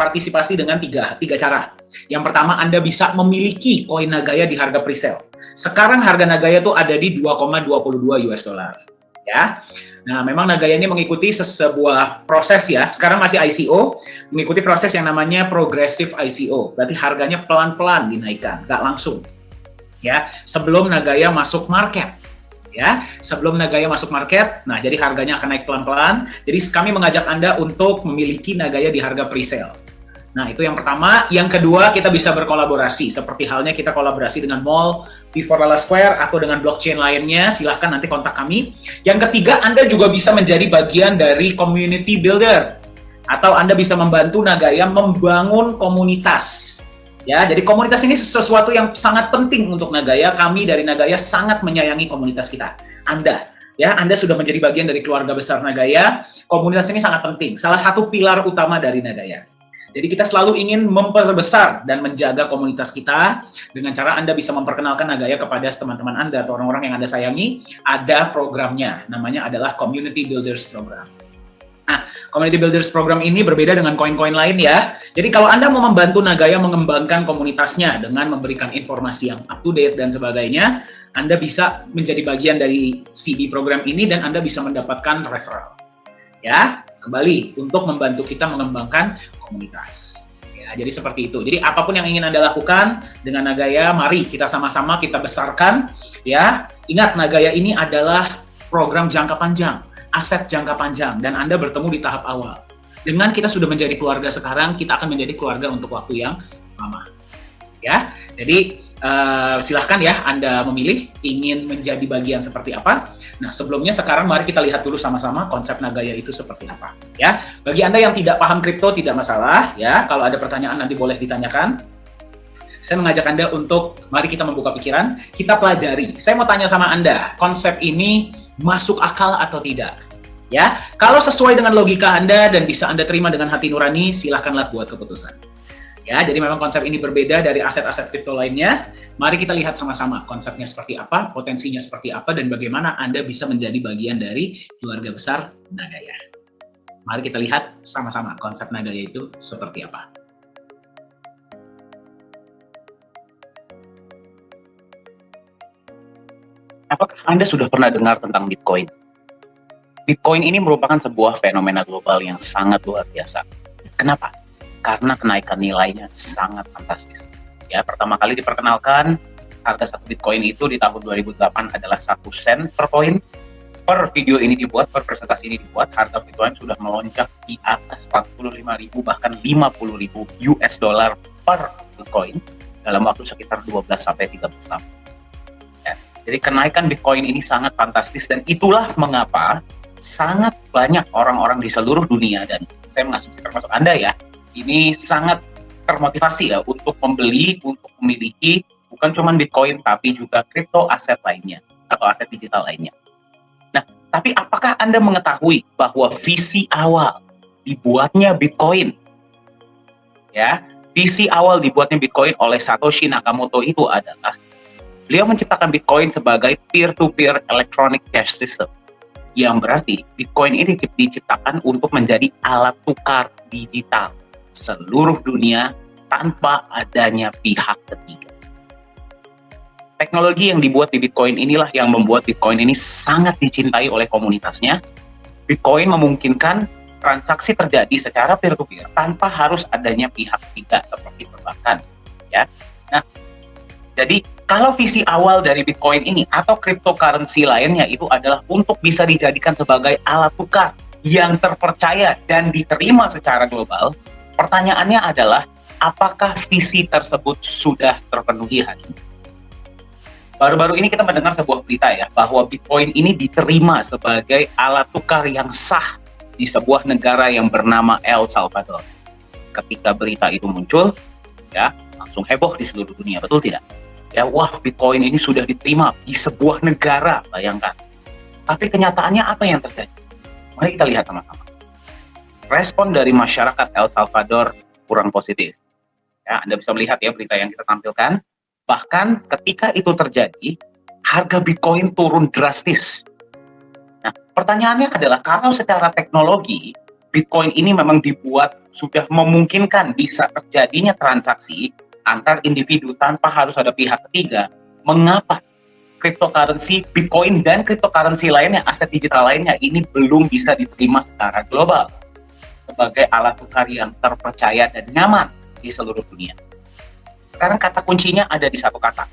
berpartisipasi dengan tiga cara. Yang pertama, Anda bisa memiliki koin Nagaya di harga presale. Sekarang harga Nagaya tuh ada di 2,22 US dollar. Ya. Nah, memang Nagaya ini mengikuti sebuah proses ya. Sekarang masih ICO, mengikuti proses yang namanya progressive ICO. Berarti harganya pelan-pelan dinaikkan, nggak langsung. Ya, sebelum Nagaya masuk market. Ya, sebelum Nagaya masuk market, nah jadi harganya akan naik pelan-pelan. Jadi kami mengajak Anda untuk memiliki Nagaya di harga presale. Nah, itu yang pertama. Yang kedua, kita bisa berkolaborasi. Seperti halnya kita kolaborasi dengan mall, Vivorala Square, atau dengan blockchain lainnya. Silahkan nanti kontak kami. Yang ketiga, Anda juga bisa menjadi bagian dari community builder. Atau Anda bisa membantu Nagaya membangun komunitas. Ya, jadi komunitas ini sesuatu yang sangat penting untuk Nagaya. Kami dari Nagaya sangat menyayangi komunitas kita. Anda sudah menjadi bagian dari keluarga besar Nagaya. Komunitas ini sangat penting. Salah satu pilar utama dari Nagaya. Jadi kita selalu ingin memperbesar dan menjaga komunitas kita dengan cara Anda bisa memperkenalkan Nagaya kepada teman-teman Anda atau orang-orang yang Anda sayangi. Ada programnya, namanya adalah Community Builders Program. Nah, Community Builders Program ini berbeda dengan koin-koin lain ya. Jadi kalau Anda mau membantu Nagaya mengembangkan komunitasnya dengan memberikan informasi yang up to date dan sebagainya, Anda bisa menjadi bagian dari CD program ini dan Anda bisa mendapatkan referral. Ya, kembali untuk membantu kita mengembangkan komunitas. Ya, jadi seperti itu. Jadi apapun yang ingin Anda lakukan dengan Nagaya, mari kita sama-sama kita besarkan. Ya, ingat Nagaya ini adalah program jangka panjang, aset jangka panjang, dan Anda bertemu di tahap awal. Dengan kita sudah menjadi keluarga sekarang, kita akan menjadi keluarga untuk waktu yang lama. Ya, jadi silahkan ya Anda memilih ingin menjadi bagian seperti apa. Nah, sebelumnya sekarang mari kita lihat dulu sama-sama konsep Nagaya itu seperti apa. Ya, bagi Anda yang tidak paham kripto tidak masalah. Ya, kalau ada pertanyaan nanti boleh ditanyakan. Saya mengajak Anda untuk mari kita membuka pikiran, kita pelajari. Saya mau tanya sama Anda, konsep ini masuk akal atau tidak? Ya, kalau sesuai dengan logika Anda dan bisa Anda terima dengan hati nurani, silahkanlah buat keputusan. Ya, jadi memang konsep ini berbeda dari aset-aset kripto lainnya. Mari kita lihat sama-sama konsepnya seperti apa, potensinya seperti apa, dan bagaimana Anda bisa menjadi bagian dari keluarga besar Nagaya. Mari kita lihat sama-sama konsep Nagaya itu seperti apa. Apakah Anda sudah pernah dengar tentang Bitcoin? Bitcoin ini merupakan sebuah fenomena global yang sangat luar biasa. Kenapa? Karena kenaikan nilainya sangat fantastis. Ya, pertama kali diperkenalkan, harga satu Bitcoin itu di tahun 2008 adalah 1 sen per koin. Per video ini dibuat, per presentasi ini dibuat, harga Bitcoin sudah melonjak di atas 45.000 bahkan 50.000 US dollar per Bitcoin dalam waktu sekitar 12-13 tahun. Ya, jadi kenaikan Bitcoin ini sangat fantastis dan itulah mengapa sangat banyak orang-orang di seluruh dunia, dan saya mengasumsi termasuk Anda ya, ini sangat termotivasi ya untuk membeli, untuk memiliki bukan cuma Bitcoin tapi juga kripto aset lainnya atau aset digital lainnya. Nah, tapi apakah Anda mengetahui bahwa visi awal dibuatnya Bitcoin? Ya, visi awal dibuatnya Bitcoin oleh Satoshi Nakamoto itu adalah beliau menciptakan Bitcoin sebagai peer-to-peer electronic cash system. Yang berarti Bitcoin ini diciptakan untuk menjadi alat tukar digital seluruh dunia tanpa adanya pihak ketiga. Teknologi yang dibuat di Bitcoin inilah yang membuat Bitcoin ini sangat dicintai oleh komunitasnya. Bitcoin memungkinkan transaksi terjadi secara peer-to-peer tanpa harus adanya pihak ketiga seperti perbankan. Ya, nah, jadi kalau visi awal dari Bitcoin ini atau cryptocurrency lainnya itu adalah untuk bisa dijadikan sebagai alat tukar yang terpercaya dan diterima secara global, pertanyaannya adalah apakah visi tersebut sudah terpenuhi hari ini? Baru-baru ini kita mendengar sebuah berita ya, bahwa Bitcoin ini diterima sebagai alat tukar yang sah di sebuah negara yang bernama El Salvador. Ketika berita itu muncul, ya langsung heboh di seluruh dunia, betul tidak? Ya, wah, Bitcoin ini sudah diterima di sebuah negara, bayangkan. Tapi kenyataannya apa yang terjadi? Mari kita lihat sama-sama. Respon dari masyarakat El Salvador kurang positif. Ya, Anda bisa melihat ya berita yang kita tampilkan. Bahkan ketika itu terjadi, harga Bitcoin turun drastis. Nah, pertanyaannya adalah kalau secara teknologi, Bitcoin ini memang dibuat sudah memungkinkan bisa terjadinya transaksi antar individu tanpa harus ada pihak ketiga. Mengapa cryptocurrency Bitcoin dan cryptocurrency lainnya, aset digital lainnya ini belum bisa diterima secara global sebagai alat tukar yang terpercaya dan nyaman di seluruh dunia? Sekarang kata kuncinya ada di satu kata,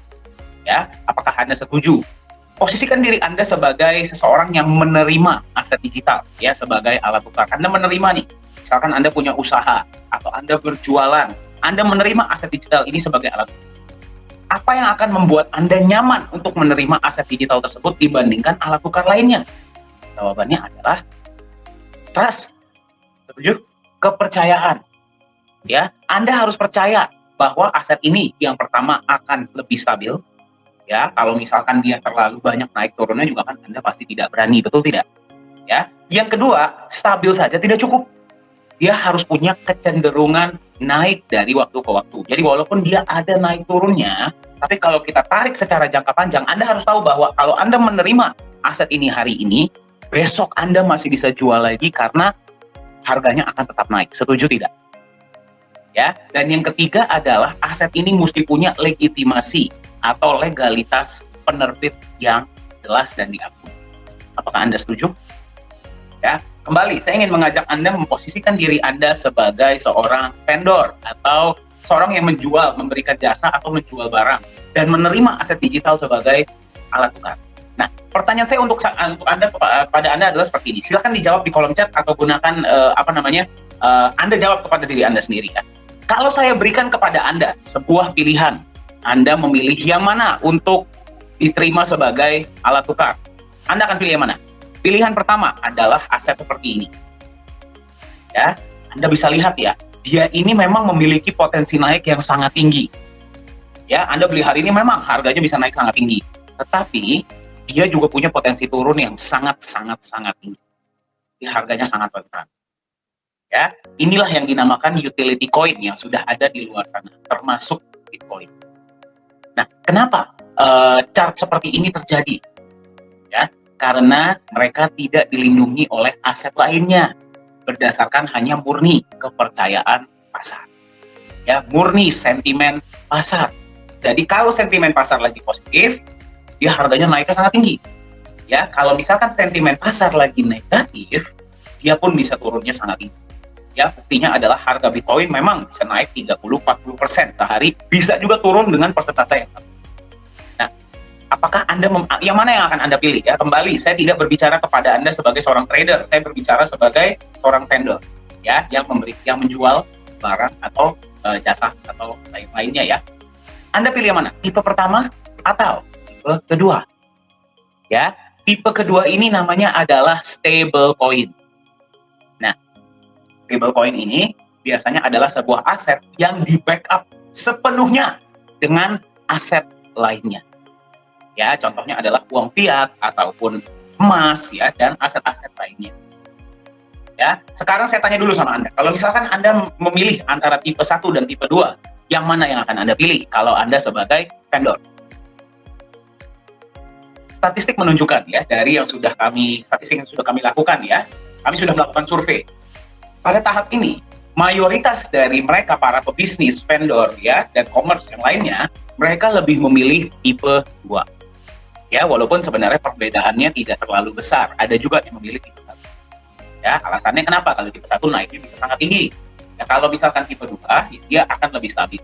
ya. Apakah Anda setuju? Posisikan diri Anda sebagai seseorang yang menerima aset digital, ya, sebagai alat tukar. Anda menerima nih, misalkan Anda punya usaha atau Anda berjualan, Anda menerima aset digital ini sebagai alat tukar. Apa yang akan membuat Anda nyaman untuk menerima aset digital tersebut dibandingkan alat tukar lainnya? Jawabannya adalah trust. Setuju? Kepercayaan. Ya, Anda harus percaya bahwa aset ini yang pertama akan lebih stabil. Ya, kalau misalkan dia terlalu banyak naik turunnya juga kan Anda pasti tidak berani, betul tidak? Ya. Yang kedua, stabil saja tidak cukup. Dia harus punya kecenderungan naik dari waktu ke waktu. Jadi walaupun dia ada naik turunnya, tapi kalau kita tarik secara jangka panjang, Anda harus tahu bahwa kalau Anda menerima aset ini hari ini, besok Anda masih bisa jual lagi karena harganya akan tetap naik. Setuju tidak? Ya. Dan yang ketiga adalah aset ini mesti punya legitimasi atau legalitas penerbit yang jelas dan diakui. Apakah Anda setuju? Ya, kembali saya ingin mengajak Anda memposisikan diri Anda sebagai seorang vendor atau seorang yang menjual, memberikan jasa atau menjual barang dan menerima aset digital sebagai alat tukar. Nah, pertanyaan saya untuk Anda pada Anda adalah seperti ini. Silakan dijawab di kolom chat atau gunakan Anda jawab kepada diri Anda sendiri ya. Kalau saya berikan kepada Anda sebuah pilihan, Anda memilih yang mana untuk diterima sebagai alat tukar? Anda akan pilih yang mana? Pilihan pertama adalah aset seperti ini. Ya, Anda bisa lihat ya, dia ini memang memiliki potensi naik yang sangat tinggi. Ya, Anda beli hari ini memang harganya bisa naik sangat tinggi. Tetapi dia juga punya potensi turun yang sangat tinggi. Jadi, harganya sangat rentan. Ya, inilah yang dinamakan utility coin yang sudah ada di luar sana, termasuk Bitcoin. Nah, kenapa chart seperti ini terjadi? Ya, karena mereka tidak dilindungi oleh aset lainnya berdasarkan hanya murni kepercayaan pasar. Ya, murni sentimen pasar. Jadi kalau sentimen pasar lagi positif, dia harganya naiknya sangat tinggi. Ya, kalau misalkan sentimen pasar lagi negatif, dia pun bisa turunnya sangat tinggi. Ya, buktinya adalah harga Bitcoin memang bisa naik 30-40% sehari, bisa juga turun dengan persentase yang sama. Nah, apakah Anda yang mana yang akan Anda pilih? Ya, kembali saya tidak berbicara kepada Anda sebagai seorang trader, saya berbicara sebagai seorang vendor, ya, yang menjual barang atau jasa atau lain-lainnya ya. Anda pilih yang mana? Tipe pertama atau tipe kedua? Ya, tipe kedua ini namanya adalah stable coin. Nah, stablecoin ini biasanya adalah sebuah aset yang di-backup sepenuhnya dengan aset lainnya. Ya, contohnya adalah uang fiat ataupun emas ya dan aset-aset lainnya. Ya, sekarang saya tanya dulu sama Anda. Kalau misalkan Anda memilih antara tipe 1 dan tipe 2, yang mana yang akan Anda pilih kalau Anda sebagai vendor? Statistik menunjukkan ya dari statistik yang sudah kami lakukan ya. Kami sudah melakukan survei. Pada tahap ini, mayoritas dari mereka para pebisnis, vendor ya dan commerce yang lainnya, mereka lebih memilih tipe 2. Ya, walaupun sebenarnya perbedaannya tidak terlalu besar. Ada juga yang memilih tipe 1. Ya, alasannya kenapa? Kalau tipe 1 naiknya bisa sangat tinggi. Ya, kalau misalkan tipe 2, dia akan lebih stabil.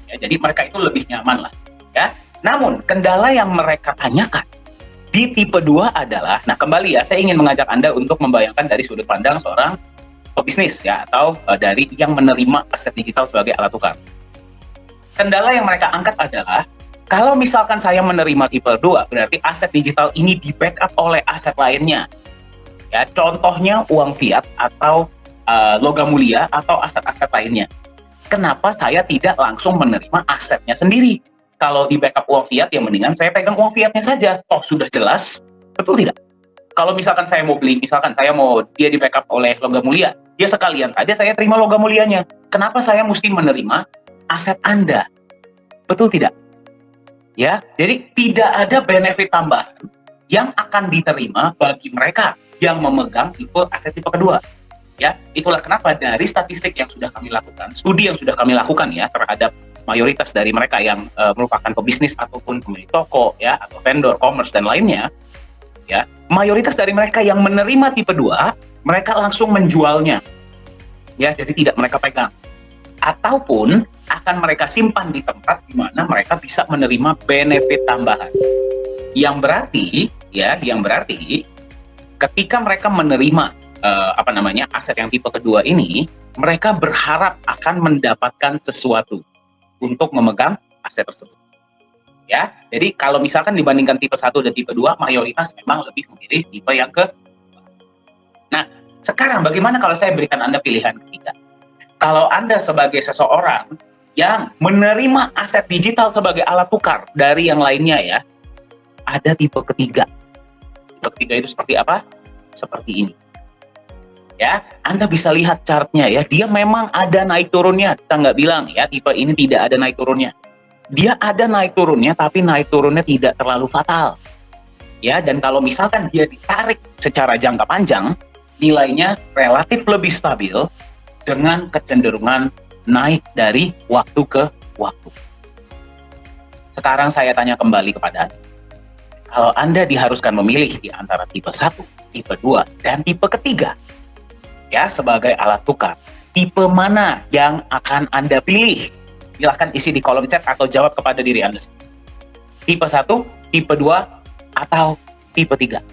Ya, jadi mereka itu lebih nyaman lah. Ya. Namun, kendala yang mereka tanyakan di tipe 2 adalah, nah kembali ya, saya ingin mengajak Anda untuk membayangkan dari sudut pandang seorang pebisnis ya, atau dari yang menerima aset digital sebagai alat tukar. Kendala yang mereka angkat adalah, kalau misalkan saya menerima tipe 2, berarti aset digital ini di-backup oleh aset lainnya. Ya, contohnya uang fiat atau logam mulia atau aset-aset lainnya. Kenapa saya tidak langsung menerima asetnya sendiri? Kalau di backup uang fiat, ya mendingan saya pegang uang fiatnya saja. Toh sudah jelas, betul tidak? Kalau misalkan saya mau beli, misalkan saya mau dia di backup oleh logam mulia, ya sekalian saja saya terima logam mulianya. Kenapa saya mesti menerima aset Anda? Betul tidak? Ya, jadi tidak ada benefit tambahan yang akan diterima bagi mereka yang memegang tipe aset tipe kedua. Ya, itulah kenapa dari statistik yang sudah kami lakukan, studi yang sudah kami lakukan ya terhadap mayoritas dari mereka yang merupakan pebisnis ataupun pemilik toko ya atau vendor commerce dan lainnya, ya, mayoritas dari mereka yang menerima tipe 2, mereka langsung menjualnya. Ya, jadi tidak mereka pegang. Ataupun akan mereka simpan di tempat di mana mereka bisa menerima benefit tambahan. Yang berarti ketika mereka menerima aset yang tipe kedua ini, mereka berharap akan mendapatkan sesuatu untuk memegang aset tersebut. Ya, jadi kalau misalkan dibandingkan tipe 1 dan tipe 2, mayoritas memang lebih memilih tipe yang ke. Nah, sekarang bagaimana kalau saya berikan Anda pilihan ketiga? Kalau Anda sebagai seseorang yang menerima aset digital sebagai alat tukar dari yang lainnya ya, ada tipe ketiga. Tipe ketiga itu seperti apa? Seperti ini. Ya, Anda bisa lihat chartnya ya, dia memang ada naik turunnya, kita nggak bilang ya tipe ini tidak ada naik turunnya. Dia ada naik turunnya, tapi naik turunnya tidak terlalu fatal. Ya, dan kalau misalkan dia ditarik secara jangka panjang, nilainya relatif lebih stabil dengan kecenderungan naik dari waktu ke waktu. Sekarang saya tanya kembali kepada Anda. Kalau Anda diharuskan memilih di antara tipe 1, tipe 2, dan tipe ketiga, ya, sebagai alat tukar, tipe mana yang akan Anda pilih? Silahkan isi di kolom chat atau jawab kepada diri Anda. Tipe 1, tipe 2, atau tipe 3?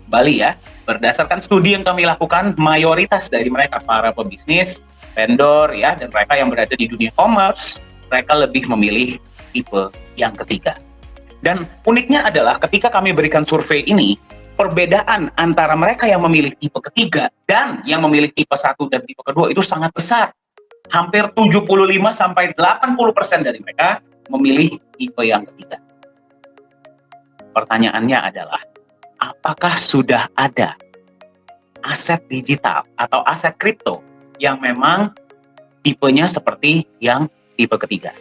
Bali ya, berdasarkan studi yang kami lakukan, mayoritas dari mereka, para pebisnis, vendor, ya, dan mereka yang berada di dunia commerce, mereka lebih memilih tipe yang ketiga. Dan uniknya adalah ketika kami berikan survei ini, perbedaan antara mereka yang memilih tipe ketiga dan yang memilih tipe 1 dan tipe kedua itu sangat besar. Hampir 75-80% dari mereka memilih tipe yang ketiga. Pertanyaannya adalah, apakah sudah ada aset digital atau aset kripto yang memang tipenya seperti yang tipe ketiga?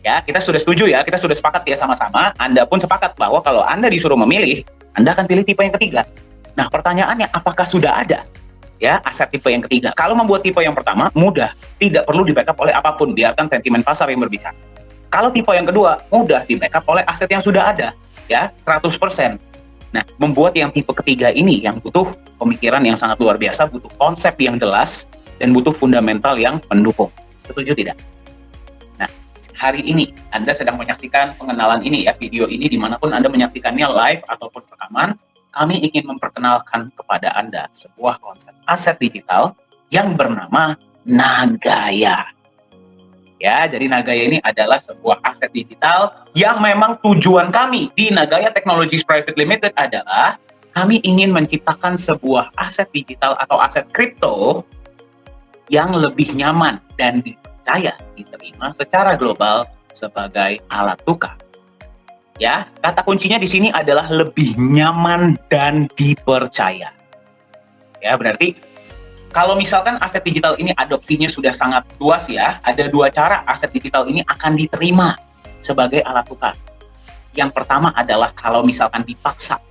Ya, kita sudah setuju ya, kita sudah sepakat ya sama-sama. Anda pun sepakat bahwa kalau Anda disuruh memilih, Anda akan pilih tipe yang ketiga. Nah, pertanyaannya, apakah sudah ada ya aset tipe yang ketiga? Kalau membuat tipe yang pertama, mudah, tidak perlu di-backup oleh apapun, biarkan sentimen pasar yang berbicara. Kalau tipe yang kedua, mudah di-backup oleh aset yang sudah ada, ya, 100%. Nah, membuat yang tipe ketiga ini yang butuh pemikiran yang sangat luar biasa, butuh konsep yang jelas, dan butuh fundamental yang mendukung. Setuju tidak? Nah, hari ini Anda sedang menyaksikan pengenalan ini ya, video ini dimanapun Anda menyaksikannya live ataupun rekaman, kami ingin memperkenalkan kepada Anda sebuah konsep aset digital yang bernama Nagaya. Ya, jadi Nagaya ini adalah sebuah aset digital yang memang tujuan kami di Nagaya Technologies Private Limited adalah kami ingin menciptakan sebuah aset digital atau aset kripto yang lebih nyaman dan dipercaya diterima secara global sebagai alat tukar. Ya, kata kuncinya di sini adalah lebih nyaman dan dipercaya. Ya, berarti kalau misalkan aset digital ini adopsinya sudah sangat luas ya, ada dua cara aset digital ini akan diterima sebagai alat tukar. Yang pertama adalah kalau misalkan dipaksa.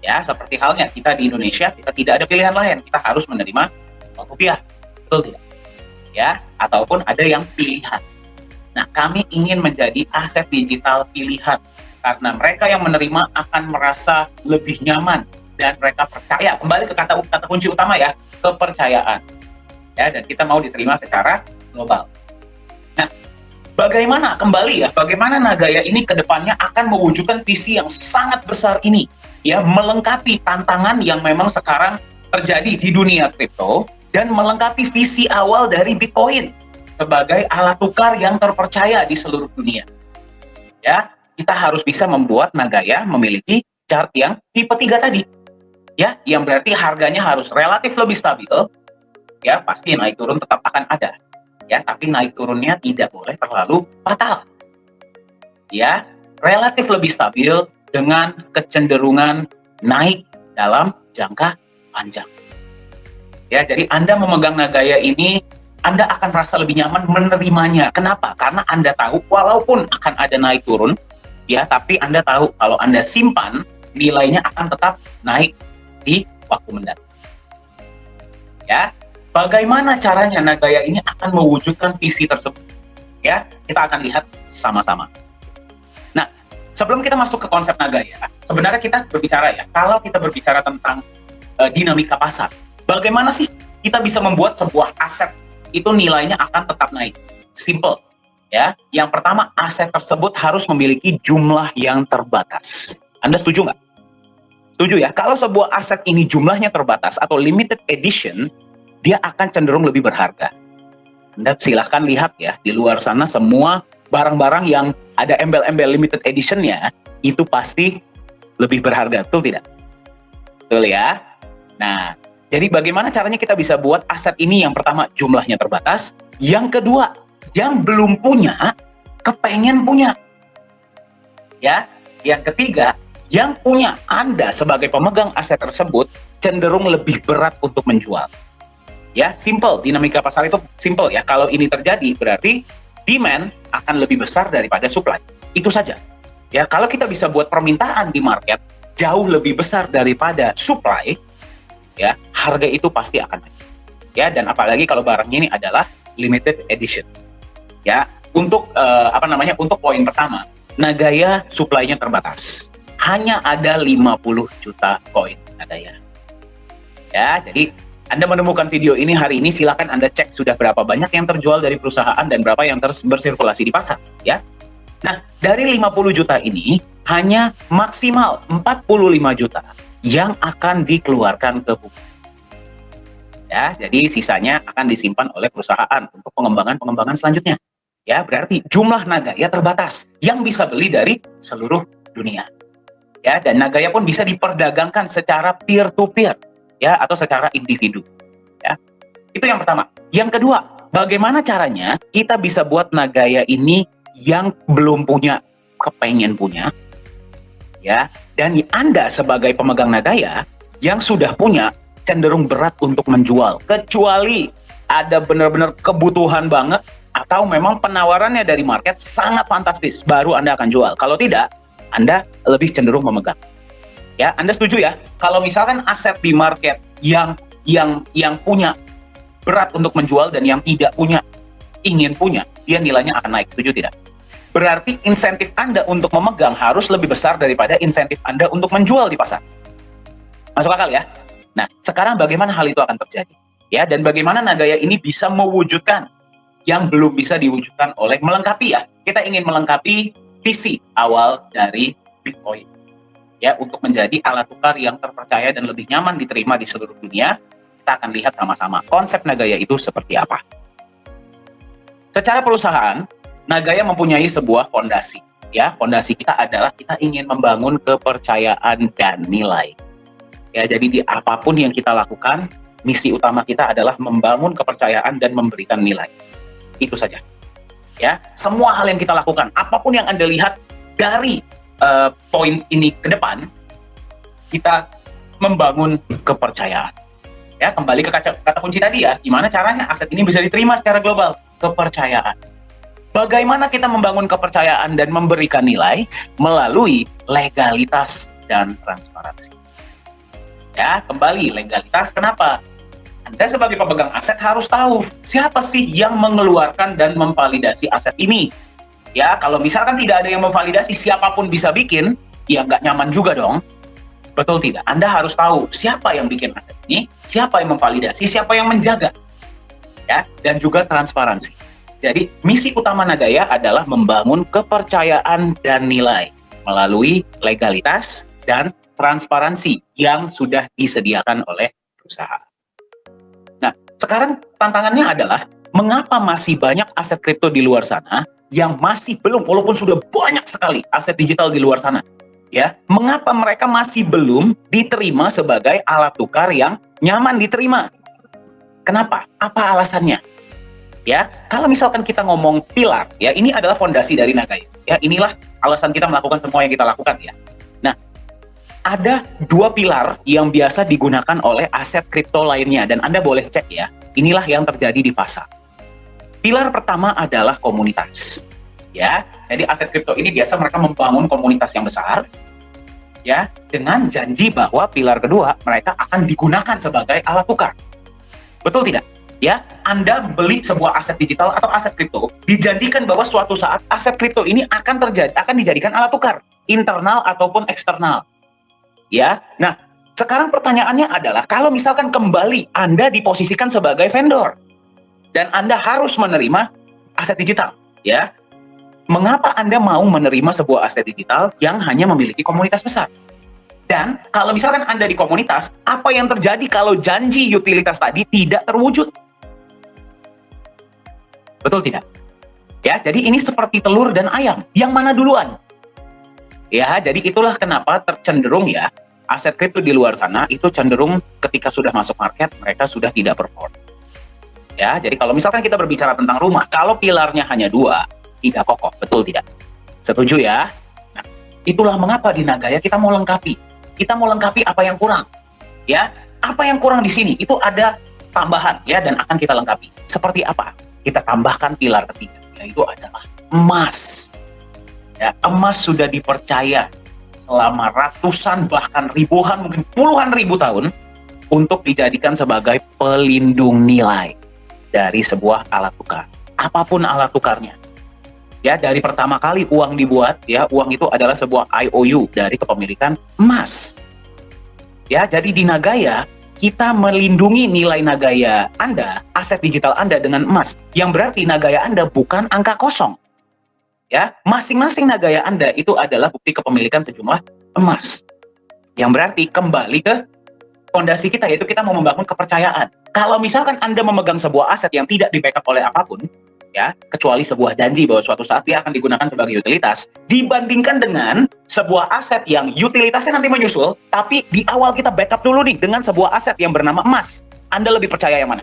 Ya, seperti halnya kita di Indonesia, kita tidak ada pilihan lain, kita harus menerima rupiah. Betul tidak? Ya, ataupun ada yang pilihan. Nah, kami ingin menjadi aset digital pilihan karena mereka yang menerima akan merasa lebih nyaman dan mereka percaya. Kembali ke kata kunci utama ya, kepercayaan. Ya, dan kita mau diterima secara global. Nah, bagaimana bagaimana Nagaya ini ke depannya akan mewujudkan visi yang sangat besar ini, ya, melengkapi tantangan yang memang sekarang terjadi di dunia kripto dan melengkapi visi awal dari Bitcoin sebagai alat tukar yang terpercaya di seluruh dunia. Ya, kita harus bisa membuat Nagaya memiliki chart yang tipe 3 tadi. Ya, yang berarti harganya harus relatif lebih stabil. Ya, pasti naik turun tetap akan ada. Ya, tapi naik turunnya tidak boleh terlalu fatal. Ya, relatif lebih stabil dengan kecenderungan naik dalam jangka panjang. Ya, jadi Anda memegang Nagaya ini, Anda akan merasa lebih nyaman menerimanya. Kenapa? Karena Anda tahu walaupun akan ada naik turun, ya, tapi Anda tahu kalau Anda simpan, nilainya akan tetap naik di waktu mendatang. Ya, bagaimana caranya Nagaya ini akan mewujudkan visi tersebut? Ya, kita akan lihat sama-sama. Nah, sebelum kita masuk ke konsep Nagaya, sebenarnya kita berbicara ya, kalau kita berbicara tentang dinamika pasar, bagaimana sih kita bisa membuat sebuah aset itu nilainya akan tetap naik? Simple. Ya, yang pertama, aset tersebut harus memiliki jumlah yang terbatas. Anda setuju nggak? Setuju ya? Kalau sebuah aset ini jumlahnya terbatas atau limited edition, dia akan cenderung lebih berharga. Anda silahkan lihat ya, di luar sana semua barang-barang yang ada embel-embel limited edition-nya, itu pasti lebih berharga, betul tidak? Betul ya? Nah, jadi bagaimana caranya kita bisa buat aset ini? Yang pertama, jumlahnya terbatas. Yang kedua, yang belum punya, kepengen punya. Ya, yang ketiga, yang punya, Anda sebagai pemegang aset tersebut cenderung lebih berat untuk menjual. Ya, simple. Dinamika pasar itu simple ya. Kalau ini terjadi, berarti demand akan lebih besar daripada supply. Itu saja. Ya, kalau kita bisa buat permintaan di market jauh lebih besar daripada supply, ya, harga itu pasti akan naik. Ya, dan apalagi kalau barangnya ini adalah limited edition. Ya, untuk untuk poin pertama, Nagaya supply-nya terbatas. Hanya ada 50 juta koin Nagaya. Ya, jadi Anda menemukan video ini hari ini, silakan Anda cek sudah berapa banyak yang terjual dari perusahaan dan berapa yang bersirkulasi di pasar, ya. Nah, dari 50 juta ini hanya maksimal 45 juta yang akan dikeluarkan ke publik. Ya, jadi sisanya akan disimpan oleh perusahaan untuk pengembangan selanjutnya. Ya, berarti jumlah Nagaya terbatas yang bisa beli dari seluruh dunia. Ya, dan Nagaya pun bisa diperdagangkan secara peer to peer, ya, atau secara individu. Ya. Itu yang pertama. Yang kedua, bagaimana caranya kita bisa buat Nagaya ini yang belum punya kepengen punya, ya, dan Anda sebagai pemegang Nagaya yang sudah punya cenderung berat untuk menjual, kecuali ada benar-benar kebutuhan banget atau memang penawarannya dari market sangat fantastis, baru Anda akan jual. Kalau tidak, Anda lebih cenderung memegang. Ya, Anda setuju ya? Kalau misalkan aset di market yang punya berat untuk menjual dan yang tidak punya ingin punya, dia nilainya akan naik. Setuju tidak? Berarti insentif Anda untuk memegang harus lebih besar daripada insentif Anda untuk menjual di pasar. Masuk akal ya? Nah, sekarang bagaimana hal itu akan terjadi? Ya, dan bagaimana Nagaya ini bisa mewujudkan yang belum bisa diwujudkan oleh melengkapi ya. Kita ingin melengkapi visi awal dari Bitcoin. Ya, untuk menjadi alat tukar yang terpercaya dan lebih nyaman diterima di seluruh dunia, kita akan lihat sama-sama konsep Nagaya itu seperti apa. Secara perusahaan, Nagaya mempunyai sebuah fondasi. Ya, fondasi kita adalah kita ingin membangun kepercayaan dan nilai. Ya, jadi di apapun yang kita lakukan, misi utama kita adalah membangun kepercayaan dan memberikan nilai. Itu saja. Ya, semua hal yang kita lakukan, apapun yang Anda lihat dari poin ini ke depan, kita membangun kepercayaan. Ya, kembali ke kata kunci tadi ya, gimana caranya aset ini bisa diterima secara global? Kepercayaan. Bagaimana kita membangun kepercayaan dan memberikan nilai? Melalui legalitas dan transparansi. Ya, kembali legalitas, kenapa? Anda sebagai pemegang aset harus tahu siapa sih yang mengeluarkan dan memvalidasi aset ini. Ya, kalau misalkan tidak ada yang memvalidasi, siapapun bisa bikin, ya nggak nyaman juga dong. Betul tidak? Anda harus tahu siapa yang bikin aset ini, siapa yang memvalidasi, siapa yang menjaga. Ya, dan juga transparansi. Jadi, misi utama Nagaya adalah membangun kepercayaan dan nilai melalui legalitas dan transparansi yang sudah disediakan oleh perusahaan. Nah, sekarang tantangannya adalah mengapa masih banyak aset kripto di luar sana yang masih belum, walaupun sudah banyak sekali aset digital di luar sana, ya, mengapa mereka masih belum diterima sebagai alat tukar yang nyaman diterima? Kenapa? Apa alasannya? Ya, kalau misalkan kita ngomong pilar, ya, ini adalah fondasi dari Nagaya. Ya, inilah alasan kita melakukan semua yang kita lakukan, ya. Nah, ada dua pilar yang biasa digunakan oleh aset kripto lainnya, dan Anda boleh cek ya, inilah yang terjadi di pasar. Pilar pertama adalah komunitas. Ya, jadi aset kripto ini biasa mereka membangun komunitas yang besar. ya, dengan janji bahwa pilar kedua mereka akan digunakan sebagai alat tukar. Betul tidak? Ya, Anda beli sebuah aset digital atau aset kripto, dijanjikan bahwa suatu saat aset kripto ini akan dijadikan alat tukar, internal ataupun eksternal. Ya, nah sekarang pertanyaannya adalah kalau misalkan kembali Anda diposisikan sebagai vendor dan Anda harus menerima aset digital, ya. Mengapa Anda mau menerima sebuah aset digital yang hanya memiliki komunitas besar? Dan kalau misalkan Anda di komunitas, apa yang terjadi kalau janji utilitas tadi tidak terwujud? Betul tidak? Ya, jadi ini seperti telur dan ayam. Yang mana duluan? Ya, jadi itulah kenapa tercenderung ya, aset kripto di luar sana itu cenderung ketika sudah masuk market, mereka sudah tidak perform. Ya, jadi kalau misalkan kita berbicara tentang rumah, kalau pilarnya hanya 2, tidak kokoh, betul tidak? Setuju ya? Nah, itulah mengapa di Nagaya kita mau lengkapi. Kita mau lengkapi apa yang kurang. Ya, apa yang kurang di sini? Itu ada tambahan ya, dan akan kita lengkapi. Seperti apa? Kita tambahkan pilar ketiga, yaitu adalah emas. Ya, emas sudah dipercaya selama ratusan bahkan ribuan, mungkin puluhan ribu tahun untuk dijadikan sebagai pelindung nilai dari sebuah alat tukar. Apapun alat tukarnya. Ya, dari pertama kali uang dibuat, ya, uang itu adalah sebuah IOU dari kepemilikan emas. Ya, jadi di Nagaya, kita melindungi nilai Nagaya Anda, aset digital Anda dengan emas, yang berarti Nagaya Anda bukan angka kosong. Ya, masing-masing Nagaya Anda itu adalah bukti kepemilikan sejumlah emas. Yang berarti kembali ke fondasi kita, yaitu kita mau membangun kepercayaan. Kalau misalkan Anda memegang sebuah aset yang tidak di-backup oleh apapun, ya, kecuali sebuah janji bahwa suatu saat dia akan digunakan sebagai utilitas, dibandingkan dengan sebuah aset yang utilitasnya nanti menyusul, tapi di awal kita backup dulu nih dengan sebuah aset yang bernama emas. Anda lebih percaya yang mana?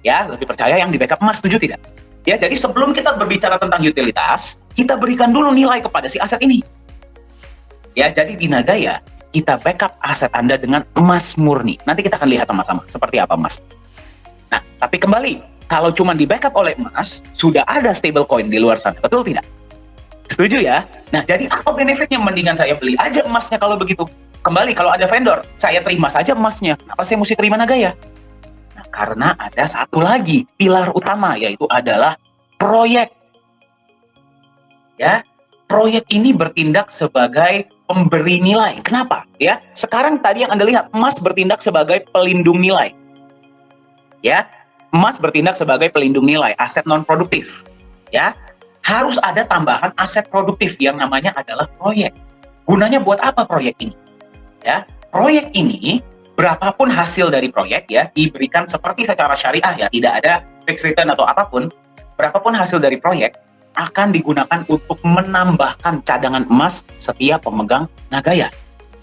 Ya, lebih percaya yang di backup emas, setuju tidak? Ya, jadi sebelum kita berbicara tentang utilitas, kita berikan dulu nilai kepada si aset ini. Ya, jadi di Nagaya, kita backup aset Anda dengan emas murni. Nanti kita akan lihat sama-sama seperti apa emas. Nah, tapi kembali, kalau cuma di backup oleh emas, sudah ada stablecoin di luar sana, betul tidak? Setuju ya? Nah, jadi apa benefitnya? Mendingan saya beli aja emasnya kalau begitu. Kembali, kalau ada vendor, saya terima saja emasnya. Kenapa saya mesti terima Nagaya? Nah, karena ada satu lagi pilar utama, yaitu adalah proyek. Ya, proyek ini bertindak sebagai pemberi nilai. Kenapa? Ya, sekarang tadi yang Anda lihat, emas bertindak sebagai pelindung nilai. Ya, emas bertindak sebagai pelindung nilai, aset non-produktif. Ya, harus ada tambahan aset produktif yang namanya adalah proyek. Gunanya buat apa proyek ini? Ya, proyek ini, berapapun hasil dari proyek ya, diberikan seperti secara syariah ya, tidak ada fixed return atau apapun, berapapun hasil dari proyek, akan digunakan untuk menambahkan cadangan emas setiap pemegang Nagaya.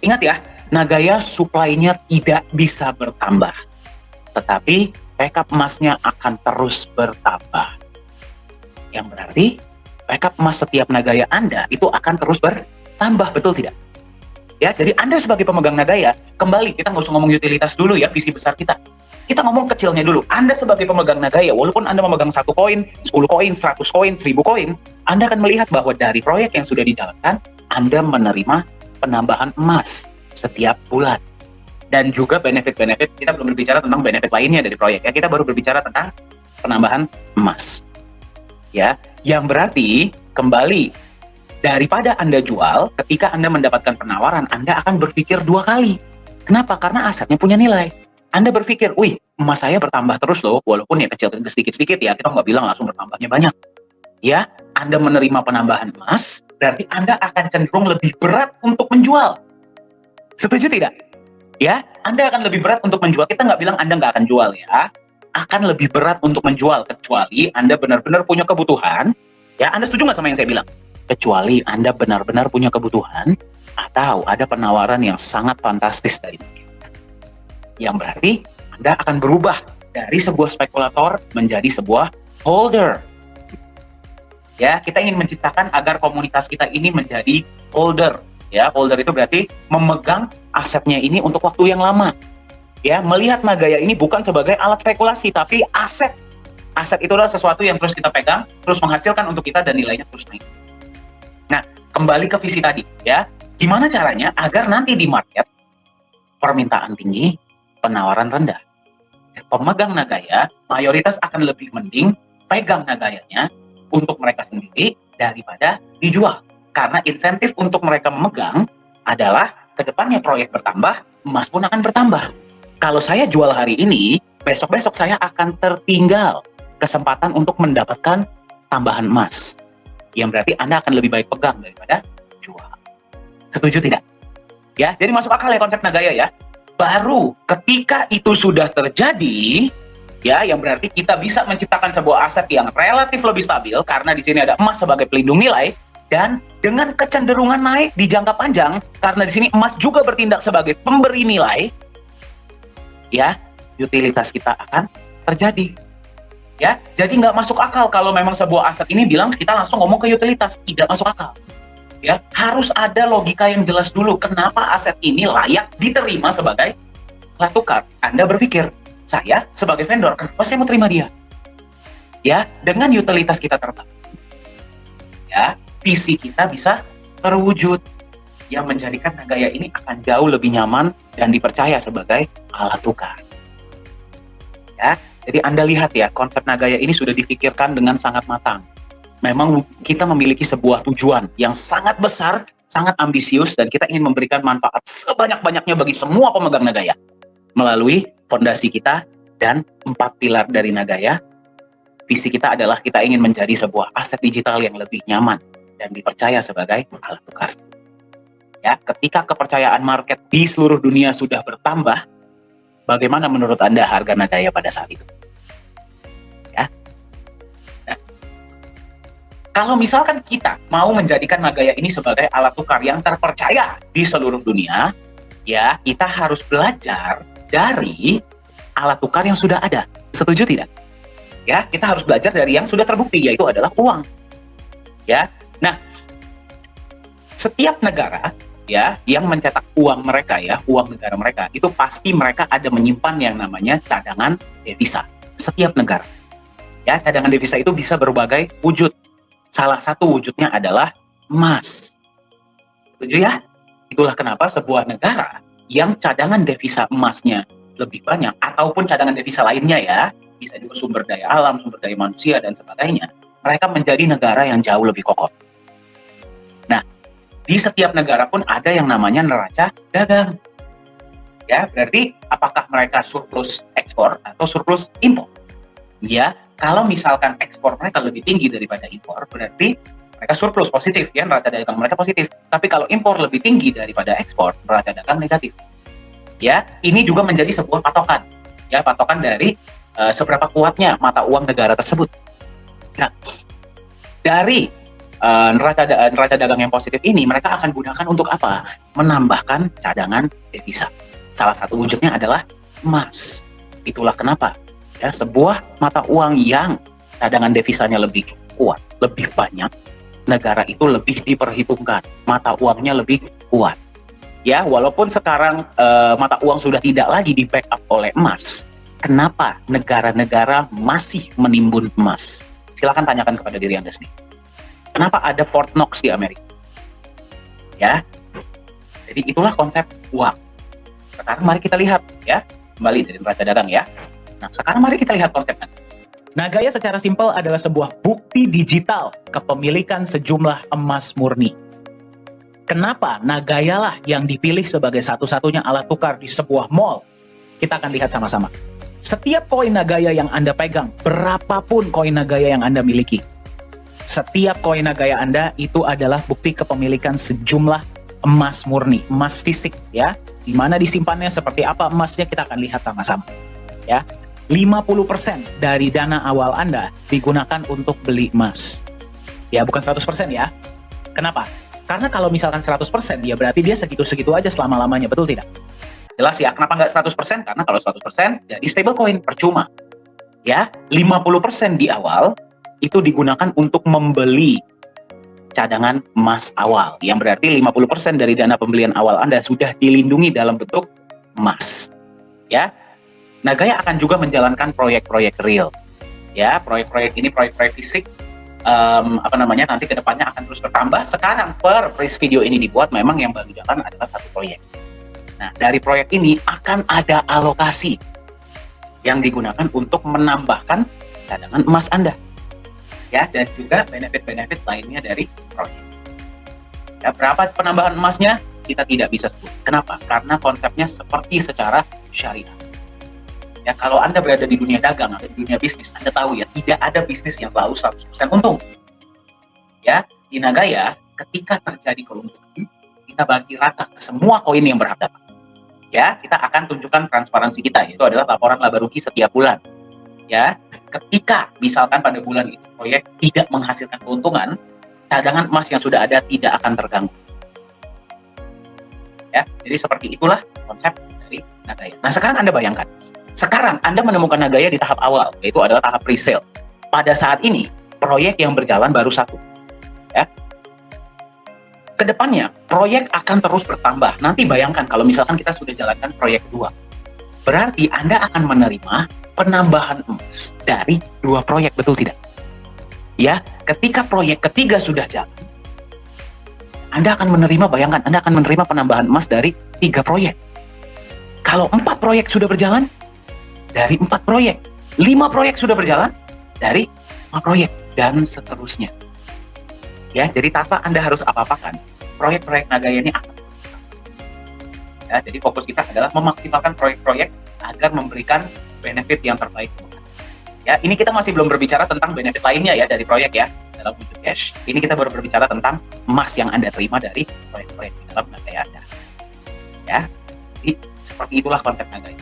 Ingat ya, Nagaya supply-nya tidak bisa bertambah. Tetapi backup emasnya akan terus bertambah. Yang berarti backup emas setiap Nagaya Anda itu akan terus bertambah, betul tidak? Ya, jadi Anda sebagai pemegang Nagaya, kembali kita nggak usah ngomong utilitas dulu ya, visi besar kita. Kita ngomong kecilnya dulu. Anda sebagai pemegang Nagaya, walaupun Anda memegang 1 koin, 10 koin, 100 koin, 1000 koin, Anda akan melihat bahwa dari proyek yang sudah dijalankan, Anda menerima penambahan emas setiap bulan. Dan juga benefit-benefit, kita belum berbicara tentang benefit lainnya dari proyek ya, kita baru berbicara tentang penambahan emas. Ya, yang berarti kembali, daripada Anda jual, ketika Anda mendapatkan penawaran, Anda akan berpikir 2 kali. Kenapa? Karena asetnya punya nilai. Anda berpikir, wih, emas saya bertambah terus loh, walaupun ya kecil sedikit-sedikit ya, kita nggak bilang langsung bertambahnya banyak. Ya, Anda menerima penambahan emas, berarti Anda akan cenderung lebih berat untuk menjual. Setuju tidak? Ya, Anda akan lebih berat untuk menjual. Kita nggak bilang Anda nggak akan jual ya, akan lebih berat untuk menjual, kecuali Anda benar-benar punya kebutuhan. Ya, Anda setuju nggak sama yang saya bilang? Kecuali Anda benar-benar punya kebutuhan, atau ada penawaran yang sangat fantastis dari market. Yang berarti Anda akan berubah dari sebuah spekulator menjadi sebuah holder. Ya, kita ingin menciptakan agar komunitas kita ini menjadi holder. Ya, holder itu berarti memegang asetnya ini untuk waktu yang lama. Ya, melihat Nagaya ini bukan sebagai alat spekulasi, tapi aset. Aset itu adalah sesuatu yang terus kita pegang, terus menghasilkan untuk kita dan nilainya terus naik. Nah, kembali ke visi tadi, ya. Gimana caranya agar nanti di market permintaan tinggi, penawaran rendah? Pemegang Nagaya mayoritas akan lebih mending pegang Nagayanya untuk mereka sendiri daripada dijual. Karena insentif untuk mereka memegang adalah kedepannya proyek bertambah, emas pun akan bertambah. Kalau saya jual hari ini, besok-besok saya akan tertinggal kesempatan untuk mendapatkan tambahan emas. Yang berarti Anda akan lebih baik pegang daripada jual. Setuju tidak? Ya, jadi masuk akal ya konsep Nagaya ya. Baru ketika itu sudah terjadi, ya, yang berarti kita bisa menciptakan sebuah aset yang relatif lebih stabil karena di sini ada emas sebagai pelindung nilai dan dengan kecenderungan naik di jangka panjang karena di sini emas juga bertindak sebagai pemberi nilai, ya, utilitas kita akan terjadi. Ya, jadi nggak masuk akal kalau memang sebuah aset ini bilang kita langsung ngomong ke utilitas, tidak masuk akal. Ya, harus ada logika yang jelas dulu kenapa aset ini layak diterima sebagai alat tukar. Anda berpikir, saya sebagai vendor, kenapa saya mau terima dia? Ya, dengan utilitas kita terbangun, ya, visi kita bisa terwujud yang menjadikan Nagaya ini akan jauh lebih nyaman dan dipercaya sebagai alat tukar. Ya, jadi Anda lihat ya, konsep Nagaya ini sudah difikirkan dengan sangat matang. Memang kita memiliki sebuah tujuan yang sangat besar, sangat ambisius, dan kita ingin memberikan manfaat sebanyak-banyaknya bagi semua pemegang Nagaya. Melalui fondasi kita dan 4 pilar dari Nagaya, visi kita adalah kita ingin menjadi sebuah aset digital yang lebih nyaman dan dipercaya sebagai alat tukar. Ya, ketika kepercayaan market di seluruh dunia sudah bertambah, bagaimana menurut Anda harga Nagaya pada saat itu? Kalau misalkan kita mau menjadikan Nagaya ini sebagai alat tukar yang terpercaya di seluruh dunia, ya, kita harus belajar dari alat tukar yang sudah ada. Setuju tidak? Ya, kita harus belajar dari yang sudah terbukti, yaitu adalah uang. Ya, nah, setiap negara ya yang mencetak uang mereka, ya, uang negara mereka, itu pasti mereka ada menyimpan yang namanya cadangan devisa. Setiap negara, ya, cadangan devisa itu bisa berbagai wujud. Salah satu wujudnya adalah emas. Setuju ya? Itulah kenapa sebuah negara yang cadangan devisa emasnya lebih banyak, ataupun cadangan devisa lainnya ya, bisa juga sumber daya alam, sumber daya manusia, dan sebagainya, mereka menjadi negara yang jauh lebih kokoh. Nah, di setiap negara pun ada yang namanya neraca dagang. Ya, berarti apakah mereka surplus ekspor atau surplus impor? Ya, kalau misalkan ekspor mereka lebih tinggi daripada impor, berarti mereka surplus, positif ya, neraca dagang mereka positif. Tapi kalau impor lebih tinggi daripada ekspor, neraca dagang negatif. Ya, ini juga menjadi sebuah patokan. Ya, patokan dari seberapa kuatnya mata uang negara tersebut. Nah, dari neraca dagang yang positif ini, mereka akan gunakan untuk apa? Menambahkan cadangan devisa. Salah satu wujudnya adalah emas. Itulah kenapa ya, sebuah mata uang yang cadangan devisanya lebih kuat, lebih banyak, negara itu lebih diperhitungkan, mata uangnya lebih kuat. Ya, walaupun sekarang mata uang sudah tidak lagi di backup oleh emas, kenapa negara-negara masih menimbun emas? Silakan tanyakan kepada diri Anda sendiri. Kenapa ada Fort Knox di Amerika? Ya, jadi itulah konsep uang. Sekarang mari kita lihat ya, kembali dari neraca dagang ya. Nah, sekarang mari kita lihat konsepnya. Nagaya secara simpel adalah sebuah bukti digital kepemilikan sejumlah emas murni. Kenapa Nagaya lah yang dipilih sebagai satu-satunya alat tukar di sebuah mall? Kita akan lihat sama-sama. Setiap koin Nagaya yang Anda pegang, berapapun koin Nagaya yang Anda miliki, setiap koin Nagaya Anda itu adalah bukti kepemilikan sejumlah emas murni, emas fisik ya. Di mana disimpannya, seperti apa emasnya, kita akan lihat sama-sama. Ya. 50% dari dana awal Anda digunakan untuk beli emas. Ya, bukan 100% ya. Kenapa? Karena kalau misalkan 100%, ya berarti dia segitu-segitu aja selama-lamanya, betul tidak? Jelas ya, kenapa nggak 100%? Karena kalau 100% jadi stablecoin, percuma. Ya, 50% di awal itu digunakan untuk membeli cadangan emas awal. Yang berarti 50% dari dana pembelian awal Anda sudah dilindungi dalam bentuk emas. Ya, Nagaya akan juga menjalankan proyek-proyek real. Ya, proyek-proyek ini proyek-proyek fisik nanti kedepannya akan terus bertambah. Sekarang per video ini dibuat memang yang baru jalan adalah satu proyek. Nah, dari proyek ini akan ada alokasi yang digunakan untuk menambahkan cadangan emas Anda. Ya, dan juga benefit-benefit lainnya dari proyek. Ya, berapa penambahan emasnya kita tidak bisa sebut. Kenapa? Karena konsepnya seperti secara syariah. Ya, kalau Anda berada di dunia dagang atau di dunia bisnis, Anda tahu ya, tidak ada bisnis yang selalu 100% untung. Ya, di Nagaya, ketika terjadi keuntungan, kita bagi rata ke semua koin yang berharga. Ya, kita akan tunjukkan transparansi kita, yaitu adalah laporan laba rugi setiap bulan. Ya, ketika misalkan pada bulan itu proyek tidak menghasilkan keuntungan, cadangan emas yang sudah ada tidak akan terganggu. Ya, jadi seperti itulah konsep dari Nagaya. Nah, sekarang Anda bayangkan, sekarang Anda menemukan Nagaya di tahap awal, yaitu adalah tahap pre-sale. Pada saat ini, proyek yang berjalan baru satu. Ya. Kedepannya, proyek akan terus bertambah. Nanti bayangkan kalau misalkan kita sudah jalankan proyek 2. Berarti Anda akan menerima penambahan emas dari 2 proyek, betul tidak? Ya, ketika proyek ketiga sudah jalan, Anda akan menerima, bayangkan, Anda akan menerima penambahan emas dari 3 proyek. Kalau 4 proyek sudah berjalan, dari 4 proyek. 5 proyek sudah berjalan, dari 5 proyek, dan seterusnya. Ya, jadi tanpa Anda harus apa-apakan, proyek-proyek Nagaya ini akan ya, jadi fokus kita adalah memaksimalkan proyek-proyek agar memberikan benefit yang terbaik. Ya, ini kita masih belum berbicara tentang benefit lainnya ya dari proyek ya, dalam wujud cash. Ini kita baru berbicara tentang emas yang Anda terima dari proyek-proyek di dalam Nagaya Anda. Ya, jadi seperti itulah konsep Nagaya.